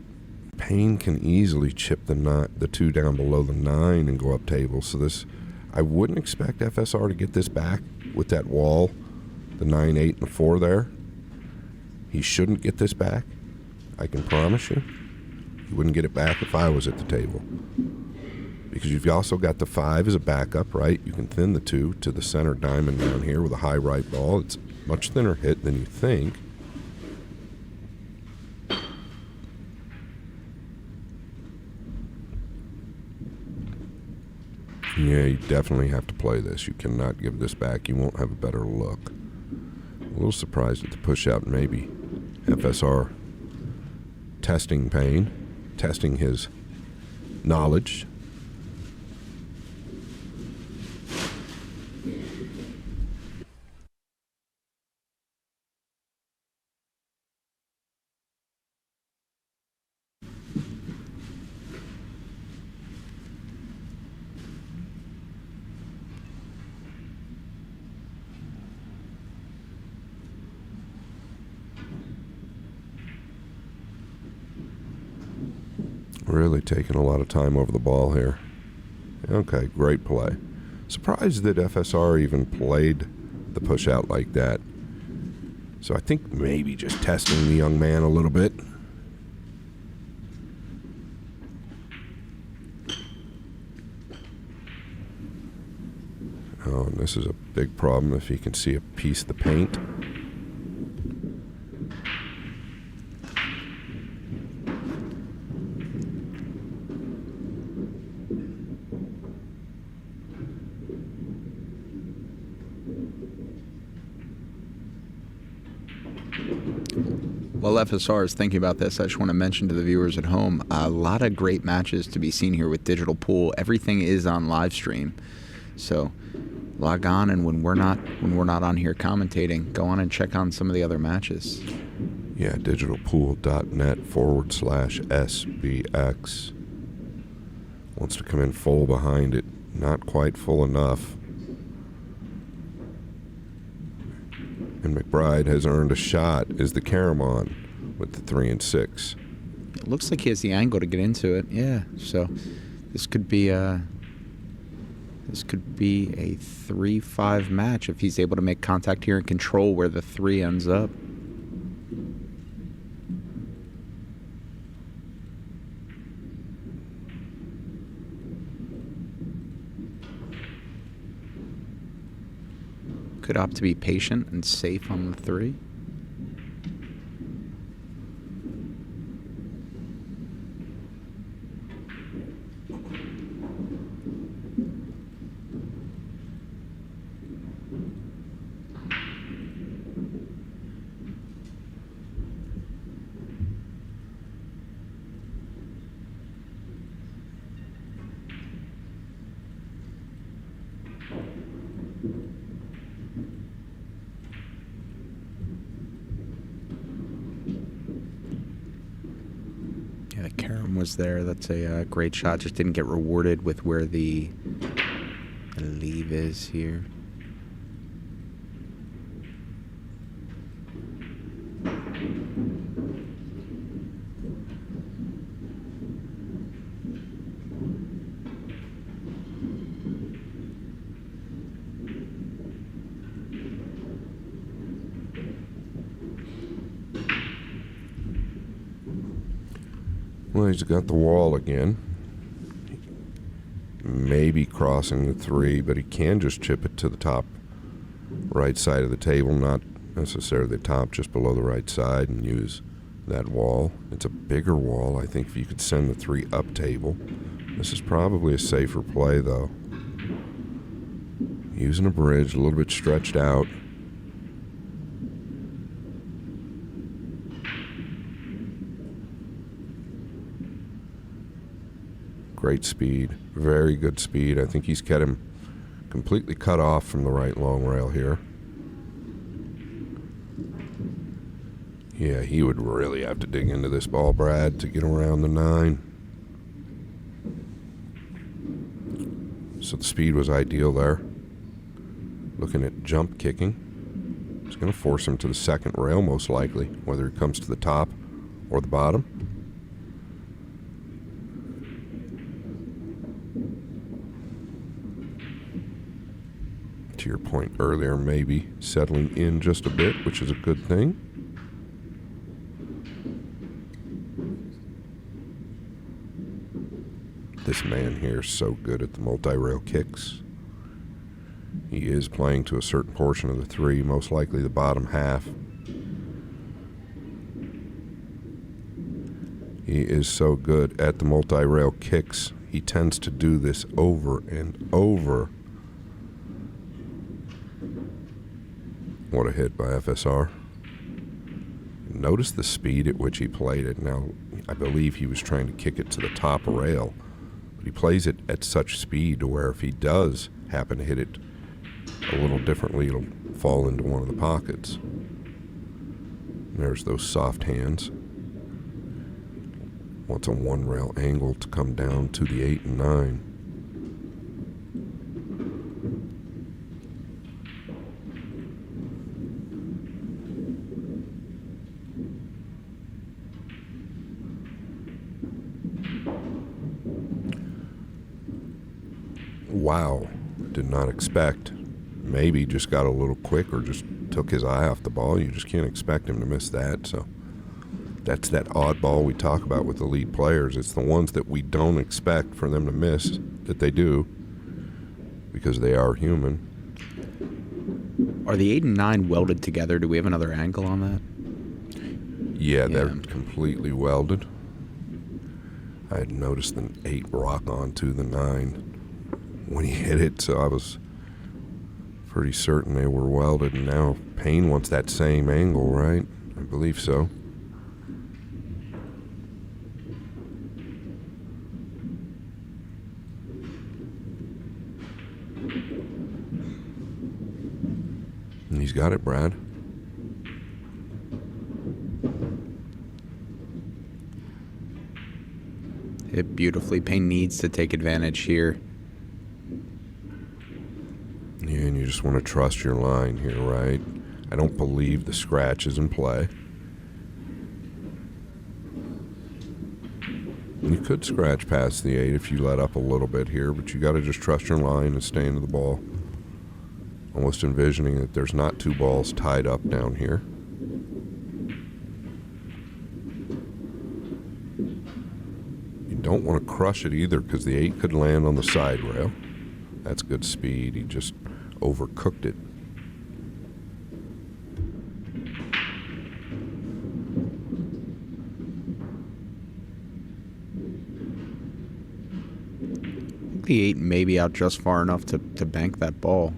PAYNE can easily chip the 2 down below the 9 and go up table. So this, I wouldn't expect FSR to get this back with that wall, the 9, 8, and the 4 there. He shouldn't get this back, I can promise you. He wouldn't get it back if I was at the table. Because you've also got the 5 as a backup, right? You can thin the 2 to the center diamond down here with a high right ball. It's a much thinner hit than you think. Yeah, you definitely have to play this. You cannot give this back. You won't have a better look. A little surprised at the push out, maybe. FSR testing PAYNE, testing his knowledge. Really taking a lot of time over the ball here. Okay, great play. Surprised that FSR even played the push out like that. So I think maybe just testing the young man a little bit. Oh, and this is a big problem if he can see a piece of the paint. While FSR is thinking about this, I just want to mention to the viewers at home, a lot of great matches to be seen here with Digital Pool. Everything is on live stream, so log on, and when we're not on here commentating, go on and check on some of the other matches. Yeah, digitalpool.net/SBX. Wants to come in full behind it. Not quite full enough. And McBride has earned a shot as the Caramon with the 3 and 6. It looks like he has the angle to get into it. Yeah, so this could be a 3-5 match if he's able to make contact here and control where the 3 ends up. Could opt to be patient and safe on the 3. Yeah, the carom was there. That's a great shot. Just didn't get rewarded with where the leave is here. Well, he's got the wall again. Maybe crossing the 3, but he can just chip it to the top right side of the table, not necessarily the top, just below the right side, and use that wall. It's a bigger wall. I think if you could send the 3 up table. This is probably a safer play, though. Using a bridge, a little bit stretched out. Great speed, very good speed. I think he's got him completely cut off from the right long rail here. Yeah, he would really have to dig into this ball, Brad, to get around the 9. So the speed was ideal there. Looking at jump kicking. It's going to force him to the second rail, most likely, whether it comes to the top or the bottom. To your point earlier, maybe settling in just a bit, which is a good thing. This man here is so good at the multi-rail kicks. He is playing to a certain portion of the 3, most likely the bottom half. He is so good at the multi-rail kicks. He tends to do this over and over. What a hit by FSR. Notice the speed at which he played it. Now, I believe he was trying to kick it to the top rail, but he plays it at such speed to where if he does happen to hit it a little differently, it'll fall into one of the pockets. There's those soft hands. Wants a 1 rail angle to come down to the 8 and 9. Wow, did not expect. Maybe just got a little quick or just took his eye off the ball. You just can't expect him to miss that. So that's that oddball we talk about with elite players. It's the ones that we don't expect for them to miss that they do because they are human. Are the 8 and 9 welded together? Do we have another angle on that? Yeah, they're completely welded. I had noticed an 8 rock onto the 9 when he hit it, so I was pretty certain they were welded, and now Payne wants that same angle, right? I believe so. And he's got it, Brad. Hit beautifully. Payne needs to take advantage here. Yeah, and you just want to trust your line here, right? I don't believe the scratch is in play. You could scratch past the 8 if you let up a little bit here, but you got to just trust your line and stay into the ball. Almost envisioning that there's not 2 balls tied up down here. You don't want to crush it either because the 8 could land on the side rail. That's good speed. He just overcooked it. The 8 may be out just far enough to bank that ball.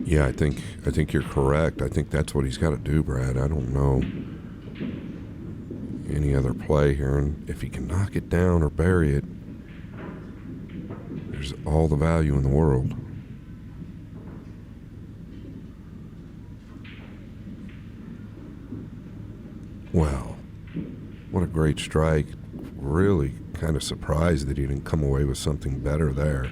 Yeah, I think you're correct. I think that's what he's got to do, Brad. I don't know any other play here, and if he can knock it down or bury it, there's all the value in the world. Well, what a great strike. Really kind of surprised that he didn't come away with something better there.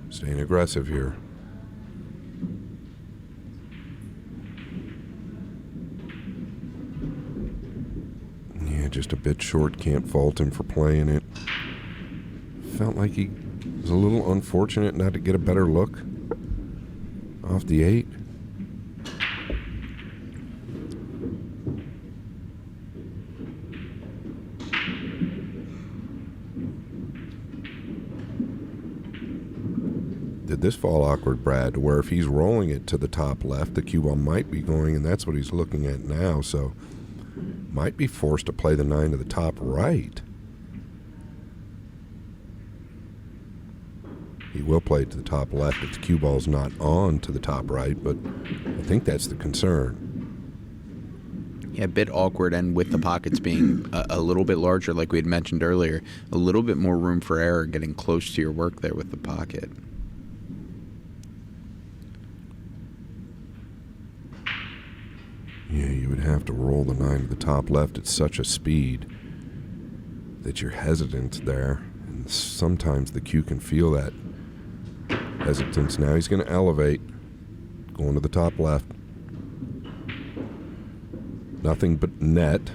Staying aggressive here. Yeah, just a bit short. Can't fault him for playing it. Felt like he was a little unfortunate not to get a better look off the 8. Did this fall awkward, Brad, to where if he's rolling it to the top left, the cue ball might be going, and that's what he's looking at now, so might be forced to play the 9 to the top right. He will play it to the top left if the cue ball's not on to the top right, but I think that's the concern. Yeah, a bit awkward, and with the pockets being a little bit larger, like we had mentioned earlier, a little bit more room for error getting close to your work there with the pocket. Yeah, you would have to roll the 9 to the top left at such a speed that you're hesitant there. And sometimes the cue can feel that hesitance. Now he's going to elevate, going to the top left. Nothing but net.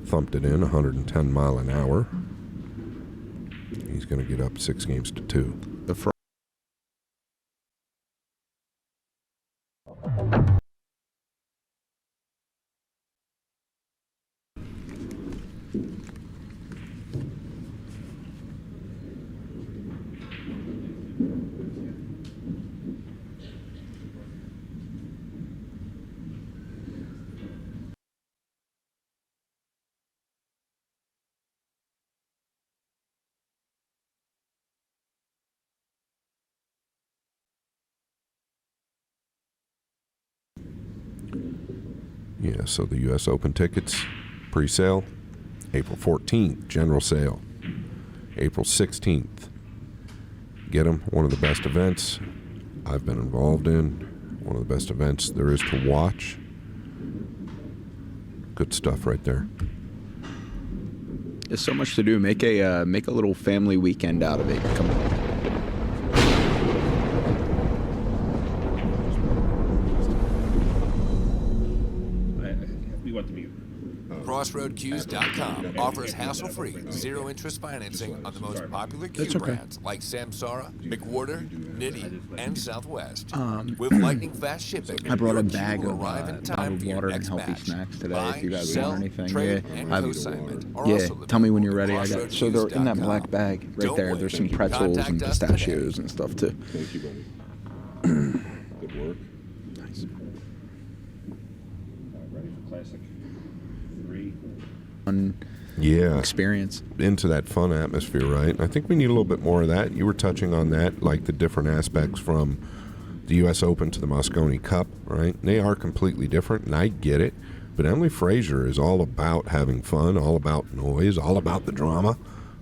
Thumped it in 110 mile an hour. He's going to get up 6 games to 2. The front. Yeah, so the U.S. Open tickets, pre-sale, April 14th, general sale, April 16th. Get them, one of the best events I've been involved in, one of the best events there is to watch. Good stuff right there. There's so much to do. Make a little family weekend out of it. Come on. CrossroadCues.com offers hassle-free, zero-interest financing on the most popular cue brands like Samsara, McWhorter, Nitty, and Southwest. With lightning-fast shipping, I brought a your bag cue of will arrive in time bottled for your water and next healthy match. snacks today. Buy, If you guys sell, want anything, trade, yeah. and co-assignment are Yeah, also tell me when you're available ready. at So they're in that CrossroadCues.com. black bag right Don't there. wait. There's some pretzels Contact and us pistachios today. and stuff too. Thank you, buddy. Good work. Nice. Yeah. experience. Into that fun atmosphere, right? I think we need a little bit more of that. You were touching on that, like the different aspects from the U.S. Open to the Moscone Cup, right? They are completely different, and I get it. But Emily Frazier is all about having fun, all about noise, all about the drama,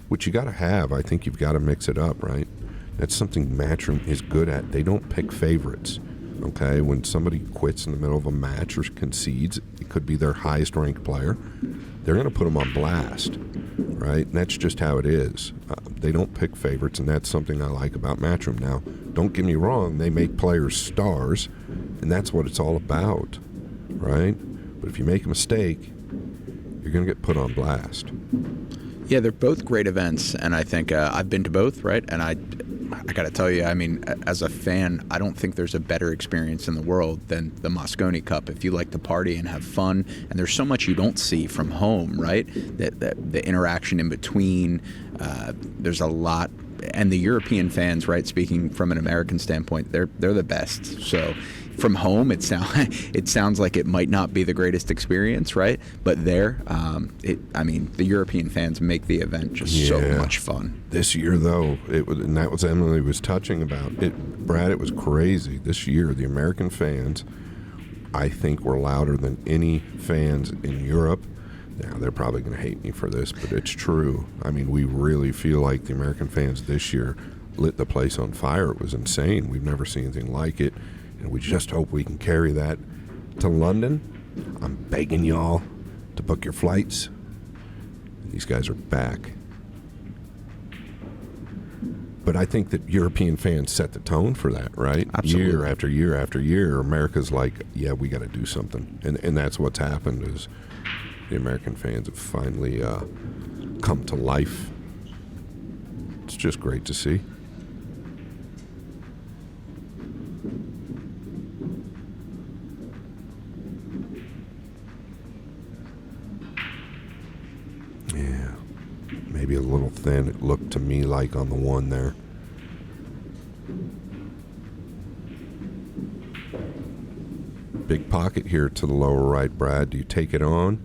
which you got to have. I think you've got to mix it up, right? That's something Matchroom is good at. They don't pick favorites, okay? When somebody quits in the middle of a match or concedes, it could be their highest-ranked player, they're going to put them on blast, right? And that's just how it is. They don't pick favorites, and that's something I like about Matchroom. Now, don't get me wrong, they make players stars, and that's what it's all about, right? But if you make a mistake, you're going to get put on blast. Yeah, they're both great events, and I think I've been to both, right? And I got to tell you, I mean, as a fan, I don't think there's a better experience in the world than the Moscone Cup. If you like to party and have fun, and there's so much you don't see from home, right? That the interaction in between, there's a lot. And the European fans, right, speaking from an American standpoint, they're the best. So from home, it sounds like it might not be the greatest experience, right? But there, I mean, the European fans make the event just so much fun. This year, though, and that was Emily was touching about it. Brad, it was crazy. This year, the American fans, I think, were louder than any fans in Europe. Now, they're probably going to hate me for this, but it's true. I mean, we really feel like the American fans this year lit the place on fire. It was insane. We've never seen anything like it, and we just hope we can carry that to London. I'm begging y'all to book your flights. These guys are back. But I think that European fans set the tone for that, right? Absolutely. Year after year after year, America's like, yeah, we got to do something. And that's what's happened is the American fans have finally come to life. It's just great to see. Yeah, maybe a little thin, it looked to me like on the one there. Big pocket here to the lower right, Brad. Do you take it on?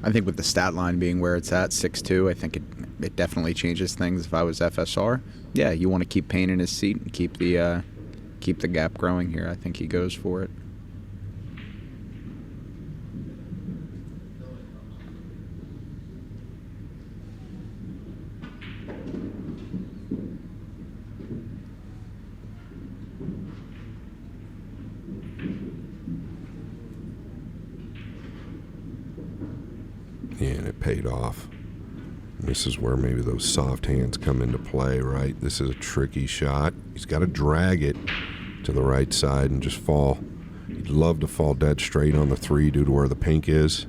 I think with the stat line being where it's at, 6'2", I think it definitely changes things. If I was FSR, yeah, you want to keep Payne in his seat and keep the gap growing here. I think he goes for it. Yeah, and it paid off. And this is where maybe those soft hands come into play, right? This is a tricky shot. He's got to drag it to the right side and just fall. He'd love to fall dead straight on the 3 due to where the pink is.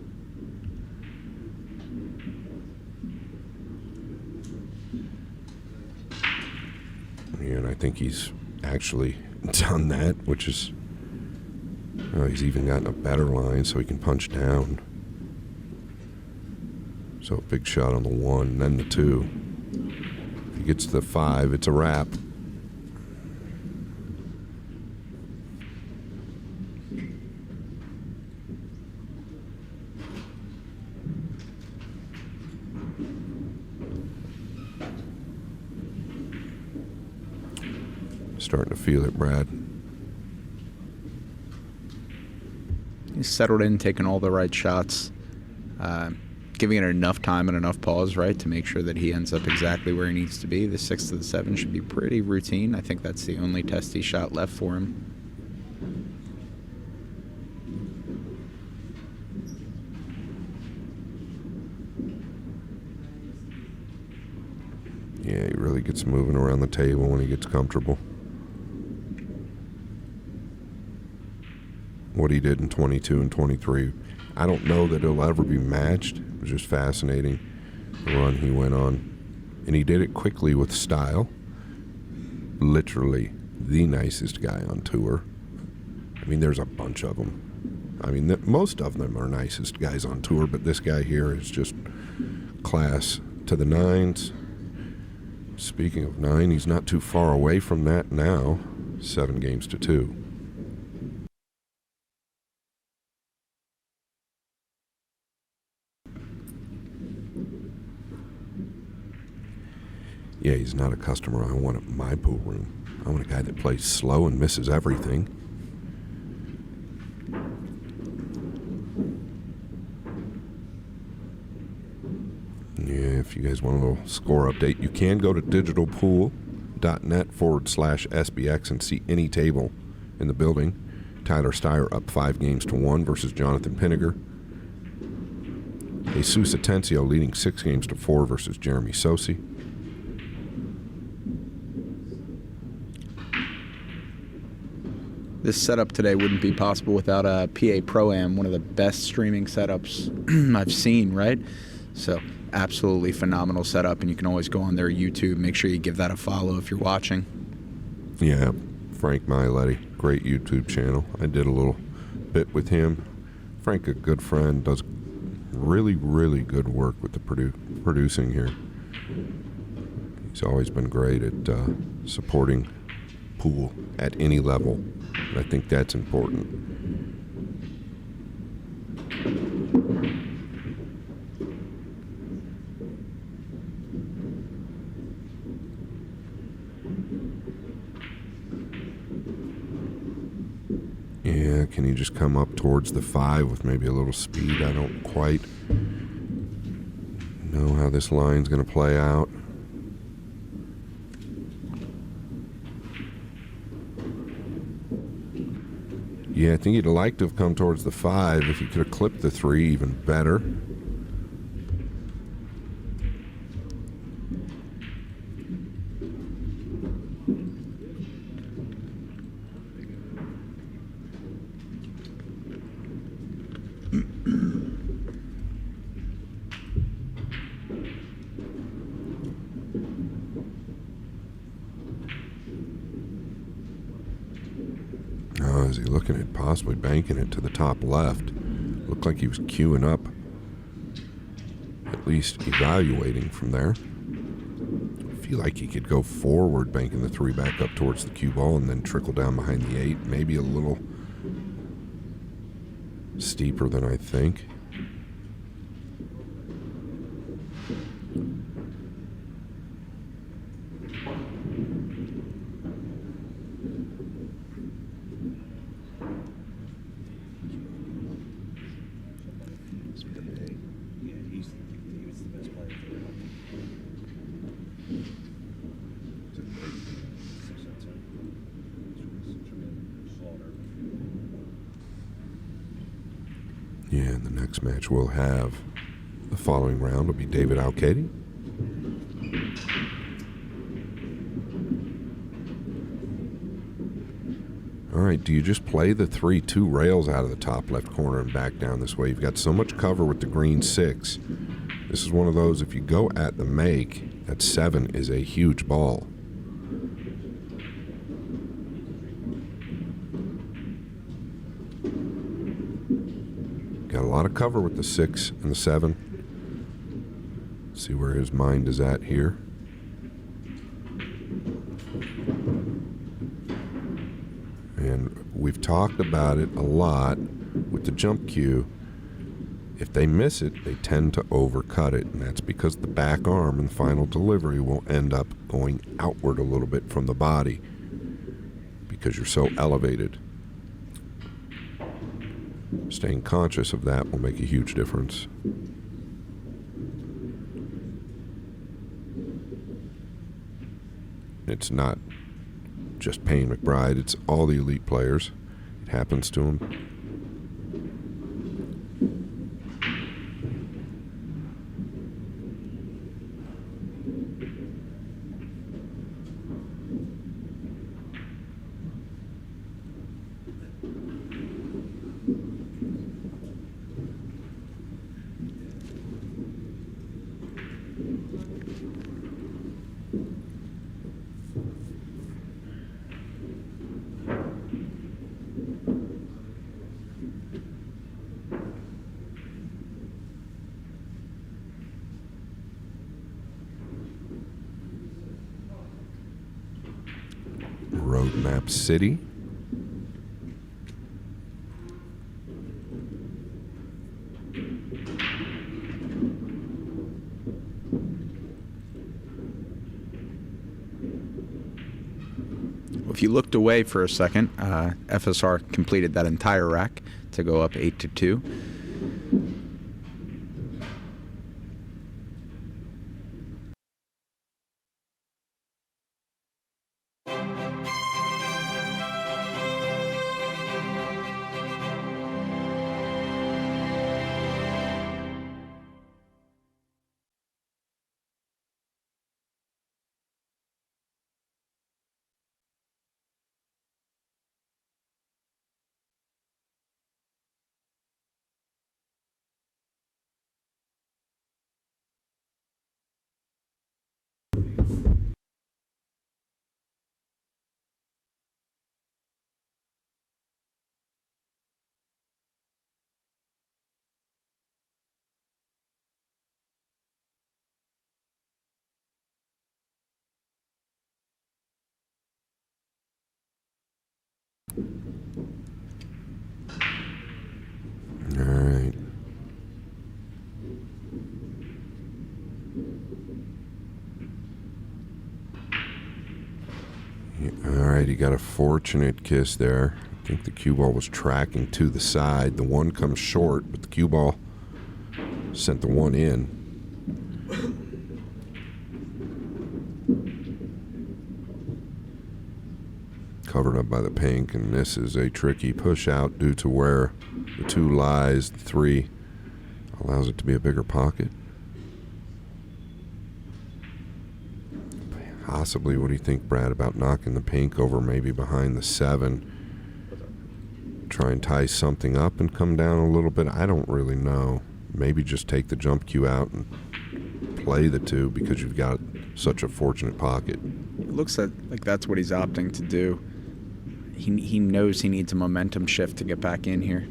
Yeah, and I think he's actually done that, which is... he's even gotten a better line so he can punch down. So a big shot on the 1, and then the 2. If he gets to the 5, it's a wrap. Starting to feel it, Brad. He's settled in, taking all the right shots. Giving it enough time and enough pause, right, to make sure that he ends up exactly where he needs to be. The 6 to the 7 should be pretty routine. I think that's the only testy shot left for him. Yeah, he really gets moving around the table when he gets comfortable. What he did in 22 and 23, I don't know that he'll ever be matched. It was just fascinating, the run he went on. And he did it quickly with style. Literally the nicest guy on tour. I mean, there's a bunch of them. I mean, most of them are nicest guys on tour, but this guy here is just class to the 9s. Speaking of 9, he's not too far away from that now. 7 games to 2. Yeah, he's not a customer I want at my pool room. I want a guy that plays slow and misses everything. Yeah, if you guys want a little score update, you can go to digitalpool.net/SBX and see any table in the building. Tyler Steyer up 5 games to 1 versus Jonathan Pinniger. Jesus Atencio leading 6 games to 4 versus Jeremy Sosi. This setup today wouldn't be possible without a PA Pro-Am, one of the best streaming setups I've seen, right? So absolutely phenomenal setup, and you can always go on their YouTube. Make sure you give that a follow if you're watching. Yeah, Frank Miletti, great YouTube channel. I did a little bit with him. Frank, a good friend, does really, really good work with the producing here. He's always been great at supporting pool at any level, and I think that's important. Yeah, can he just come up towards the 5 with maybe a little speed? I don't quite know how this line's going to play out. Yeah, I think he'd like to have come towards the 5. If he could have clipped the 3, even better. Is he looking at possibly banking it to the top left? Looked like he was queuing up, at least evaluating from there. I feel like he could go forward, banking the 3 back up towards the cue ball and then trickle down behind the 8. Maybe a little steeper than I think. Yeah, and the next match we'll have the following round will be David Alcady. All right, do you just play the 3-2 rails out of the top left corner and back down this way? You've got so much cover with the green 6. This is one of those, if you go at the make, that 7 is a huge ball. Got a lot of cover with the 6 and the 7. See where his mind is at here. And we've talked about it a lot with the jump cue. If they miss it, they tend to overcut it, and that's because the back arm and final delivery will end up going outward a little bit from the body because you're so elevated. Staying conscious of that will make a huge difference. It's not just Payne McBride, it's all the elite players. It happens to them. Roadmap City. if you looked away for a second, FSR completed that entire rack to go up 8-2. All right. All right, he got a fortunate kiss there. I think the cue ball was tracking to the side. The one comes short, but the cue ball sent the one in. Covered up by the pink, and this is a tricky push out due to where the 2 lies. The 3 allows it to be a bigger pocket. Possibly, what do you think, Brad, about knocking the pink over maybe behind the 7? Try and tie something up and come down a little bit? I don't really know. Maybe just take the jump cue out and play the 2 because you've got such a fortunate pocket. It looks like that's what he's opting to do. He knows he needs a momentum shift to get back in here.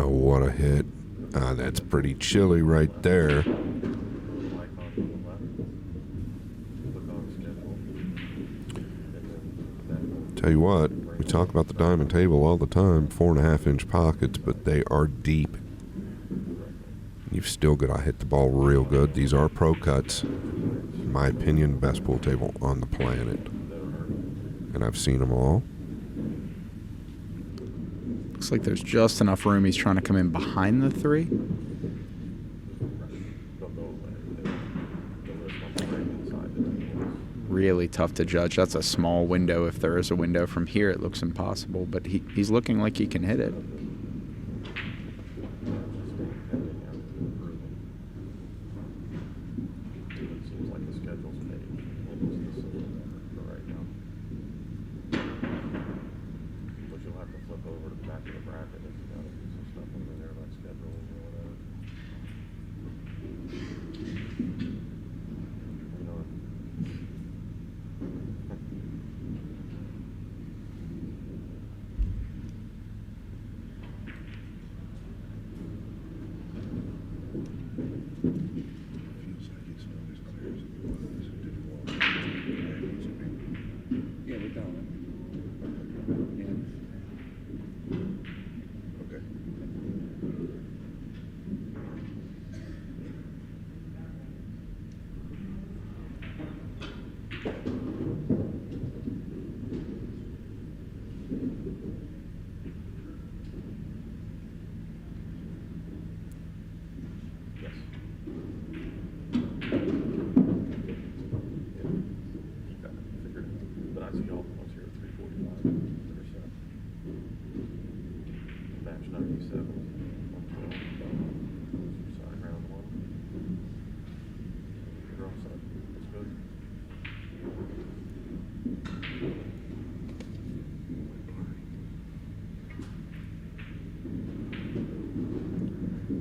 What a hit. That's pretty chilly right there. Tell you what, we talk about the diamond table all the time, 4.5-inch pockets, but they are deep. You've still got to hit the ball real good. These are pro cuts. In my opinion, best pool table on the planet. And I've seen them all. Looks like there's just enough room. He's trying to come in behind the 3. Really tough to judge. That's a small window. If there is a window from here, it looks impossible. But he's looking like he can hit it.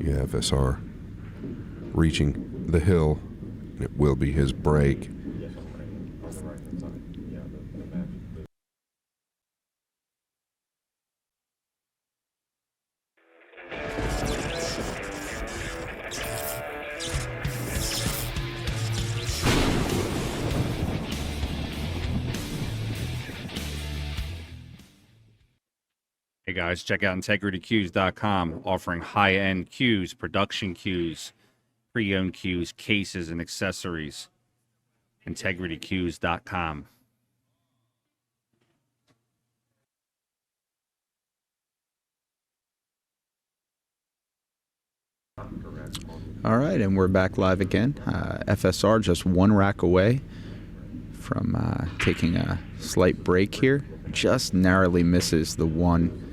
Yeah, FSR reaching the hill, and it will be his break. Hey guys, check out integritycues.com, offering high-end cues, production cues, pre-owned cues, cases, and accessories. integritycues.com. All right, and we're back live again. FSR just one rack away from taking a slight break here. Just narrowly misses the one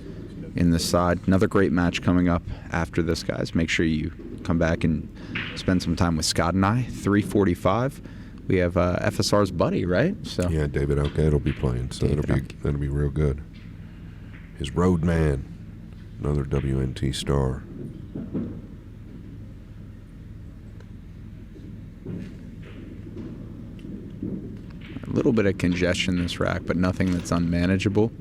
in the side. Another great match coming up after this, guys. Make sure you come back and spend some time with Scott and I. 3:45. We have FSR's buddy, right? So yeah, David Alcade will be playing, so that'll be real good. His road man, another WNT star. A little bit of congestion in this rack, but nothing that's unmanageable.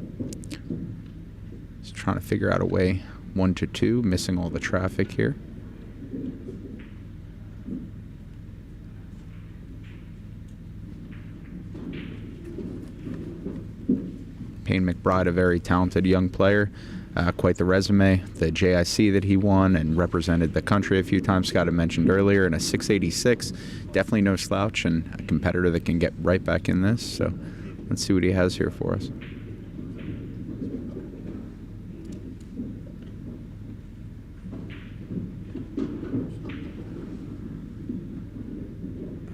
Just trying to figure out a way 1 to 2, missing all the traffic here. PAYNE MCBRIDE, a very talented young player. Quite the resume. The JIC that he won and represented the country a few times, Scott had mentioned earlier, in a 686. Definitely no slouch and a competitor that can get right back in this. So let's see what he has here for us.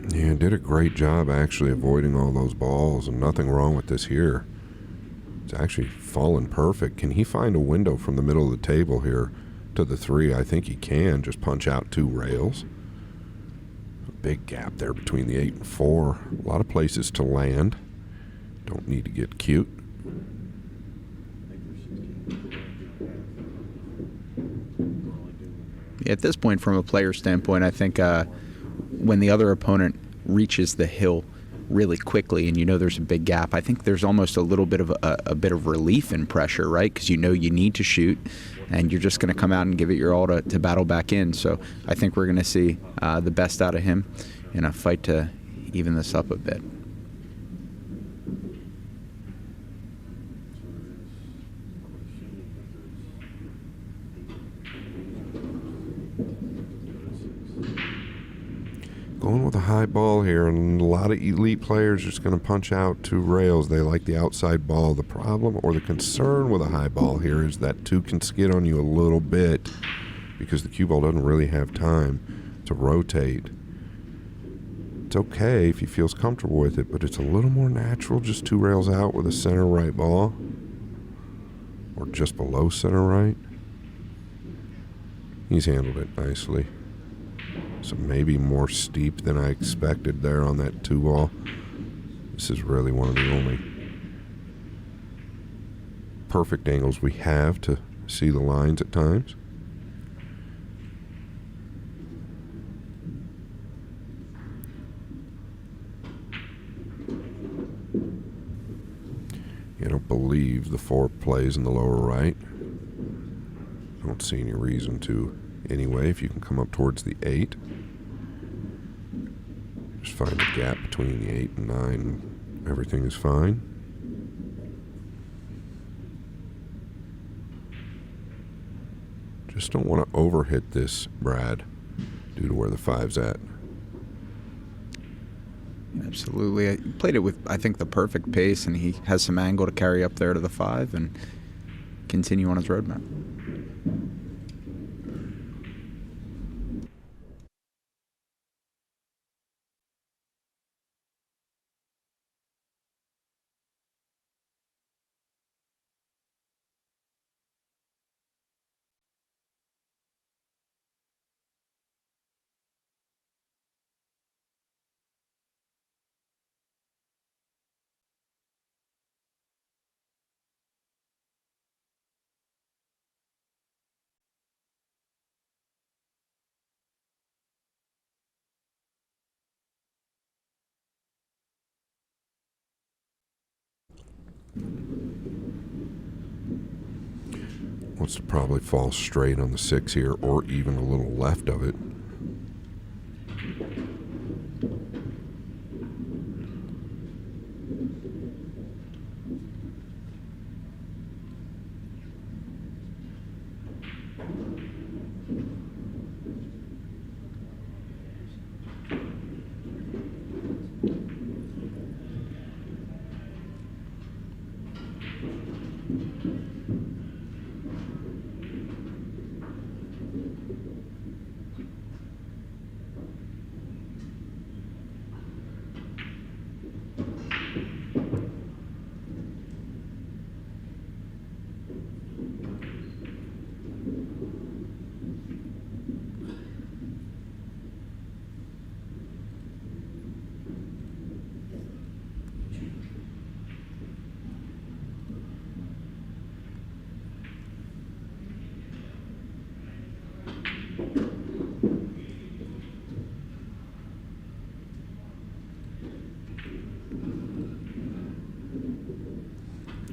Yeah, did a great job actually avoiding all those balls, and nothing wrong with this here. It's actually fallen perfect. Can he find a window from the middle of the table here to the 3? I think he can. Just punch out 2 rails. A big gap there between the 8 and 4. A lot of places to land. Don't need to get cute. At this point, from a player standpoint, I think when the other opponent reaches the hill really quickly and you know there's a big gap, I think there's almost a little bit of a bit of relief and pressure, right? Because you know you need to shoot and you're just going to come out and give it your all to battle back in. So I think we're going to see the best out of him in a fight to even this up a bit. Going with a high ball here, and a lot of elite players are just going to punch out 2 rails. They like the outside ball. The problem or the concern with a high ball here is that 2 can skid on you a little bit because the cue ball doesn't really have time to rotate. It's okay if he feels comfortable with it, but it's a little more natural just 2 rails out with a center right ball or just below center right. He's handled it nicely. So maybe more steep than I expected there on that 2 ball. This is really one of the only perfect angles we have to see the lines at times. I don't believe the 4 plays in the lower right. I don't see any reason to anyway. If you can come up towards the 8, just find a gap between the 8 and 9. Everything is fine. Just don't want to overhit this, Brad, due to where the 5's at. Absolutely. He played it with, I think, the perfect pace, and he has some angle to carry up there to the 5 and continue on his roadmap. Wants to probably fall straight on the 6 here, or even a little left of it.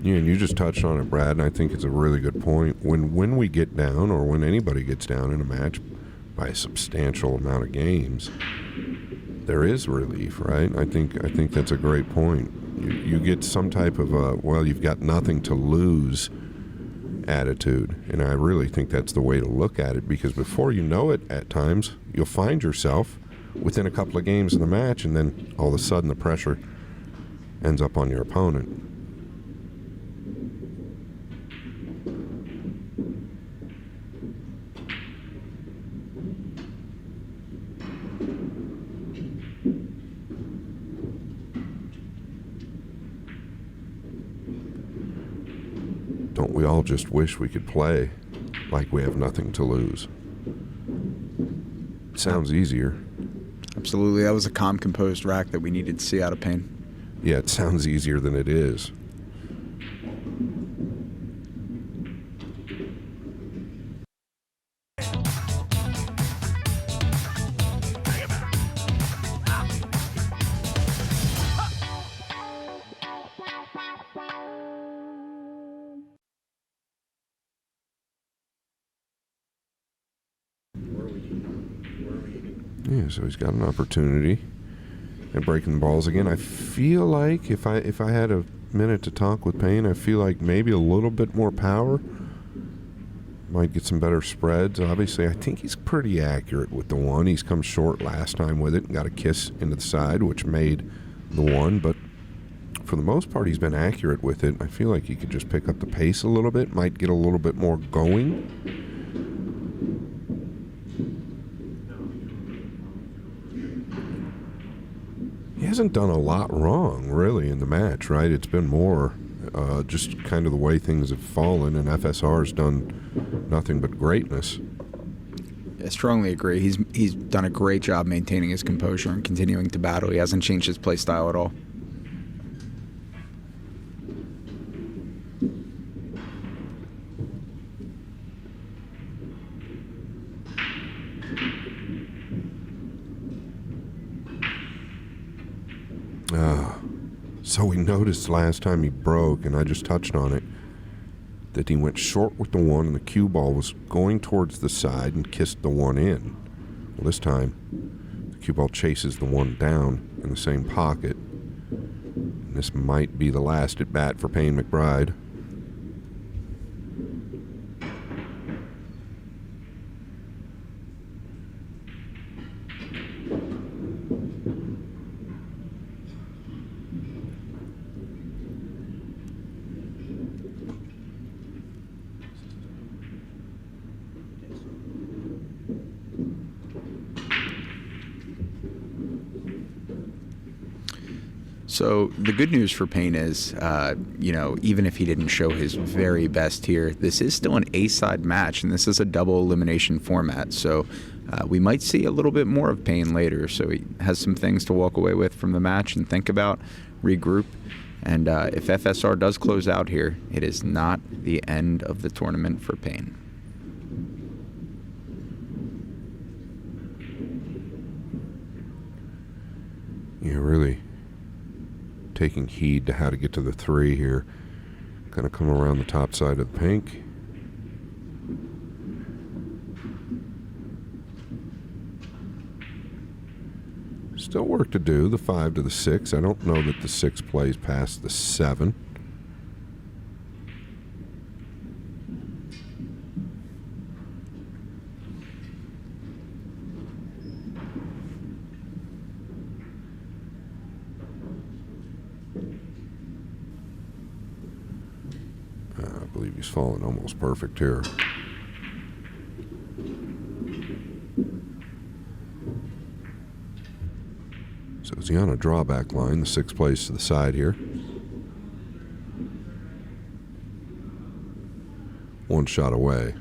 Yeah, and you just touched on it, Brad, and I think it's a really good point. When we get down, or when anybody gets down in a match by a substantial amount of games, there is relief, right? I think that's a great point. You get some type of you've got nothing to lose attitude, and I really think that's the way to look at it, because before you know it, at times you'll find yourself within a couple of games in the match, and then all of a sudden the pressure ends up on your opponent. Don't we all just wish we could play like we have nothing to lose? Sounds easier. Absolutely. That was a calm, composed rack that we needed to see out of Payne. Yeah, it sounds easier than it is. Yeah, so he's got an opportunity at breaking the balls again. I feel like if I had a minute to talk with Payne, I feel like maybe a little bit more power might get some better spreads. Obviously, I think he's pretty accurate with the one. He's come short last time with it and got a kiss into the side, which made the one. But for the most part, he's been accurate with it. I feel like he could just pick up the pace a little bit, might get a little bit more going. He hasn't done a lot wrong, really, in the match, right? It's been more just kind of the way things have fallen, and FSR's done nothing but greatness. I strongly agree. He's done a great job maintaining his composure and continuing to battle. He hasn't changed his play style at all. So we noticed last time he broke, and I just touched on it, that he went short with the one and the cue ball was going towards the side and kissed the one in. Well, this time, the cue ball chases the one down in the same pocket. And this might be the last at bat for PAYNE MCBRIDE. So the good news for Payne is, even if he didn't show his very best here, this is still an A-side match, and this is a double elimination format. So we might see a little bit more of Payne later. So he has some things to walk away with from the match and think about, regroup. And if FSR does close out here, it is not the end of the tournament for Payne. Yeah, really taking heed to how to get to the three here. Kind of come around the top side of the pink. Still work to do, the 5 to the 6. I don't know that the 6 plays past the 7. I believe he's fallen almost perfect here. So is he on a drawback line? The 6 plays to the side here. One shot away.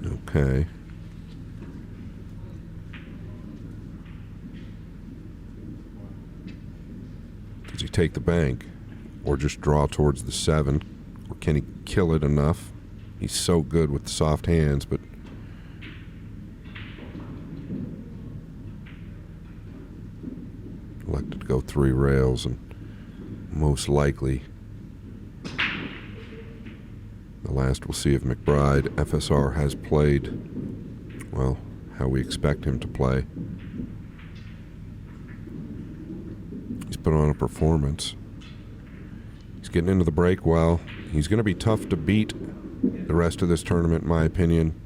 Okay. Does he take the bank or just draw towards the 7? Or can he kill it enough? He's so good with the soft hands, but elected to go 3 rails, and most likely the last we'll see of McBride. FSR has played, well, how we expect him to play. He's put on a performance. He's getting into the break well. He's going to be tough to beat the rest of this tournament, in my opinion.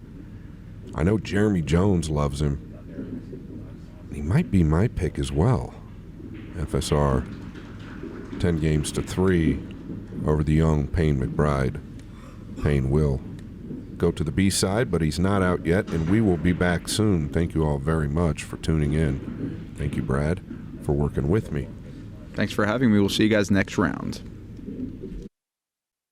I know Jeremy Jones loves him. He might be my pick as well. FSR 10 games to 3 over the young PAYNE McBride. PAYNE will go to the B-side, but he's not out yet, and we will be back soon. Thank you all very much for tuning in. Thank you, Brad, for working with me. Thanks for having me. We'll see you guys next round.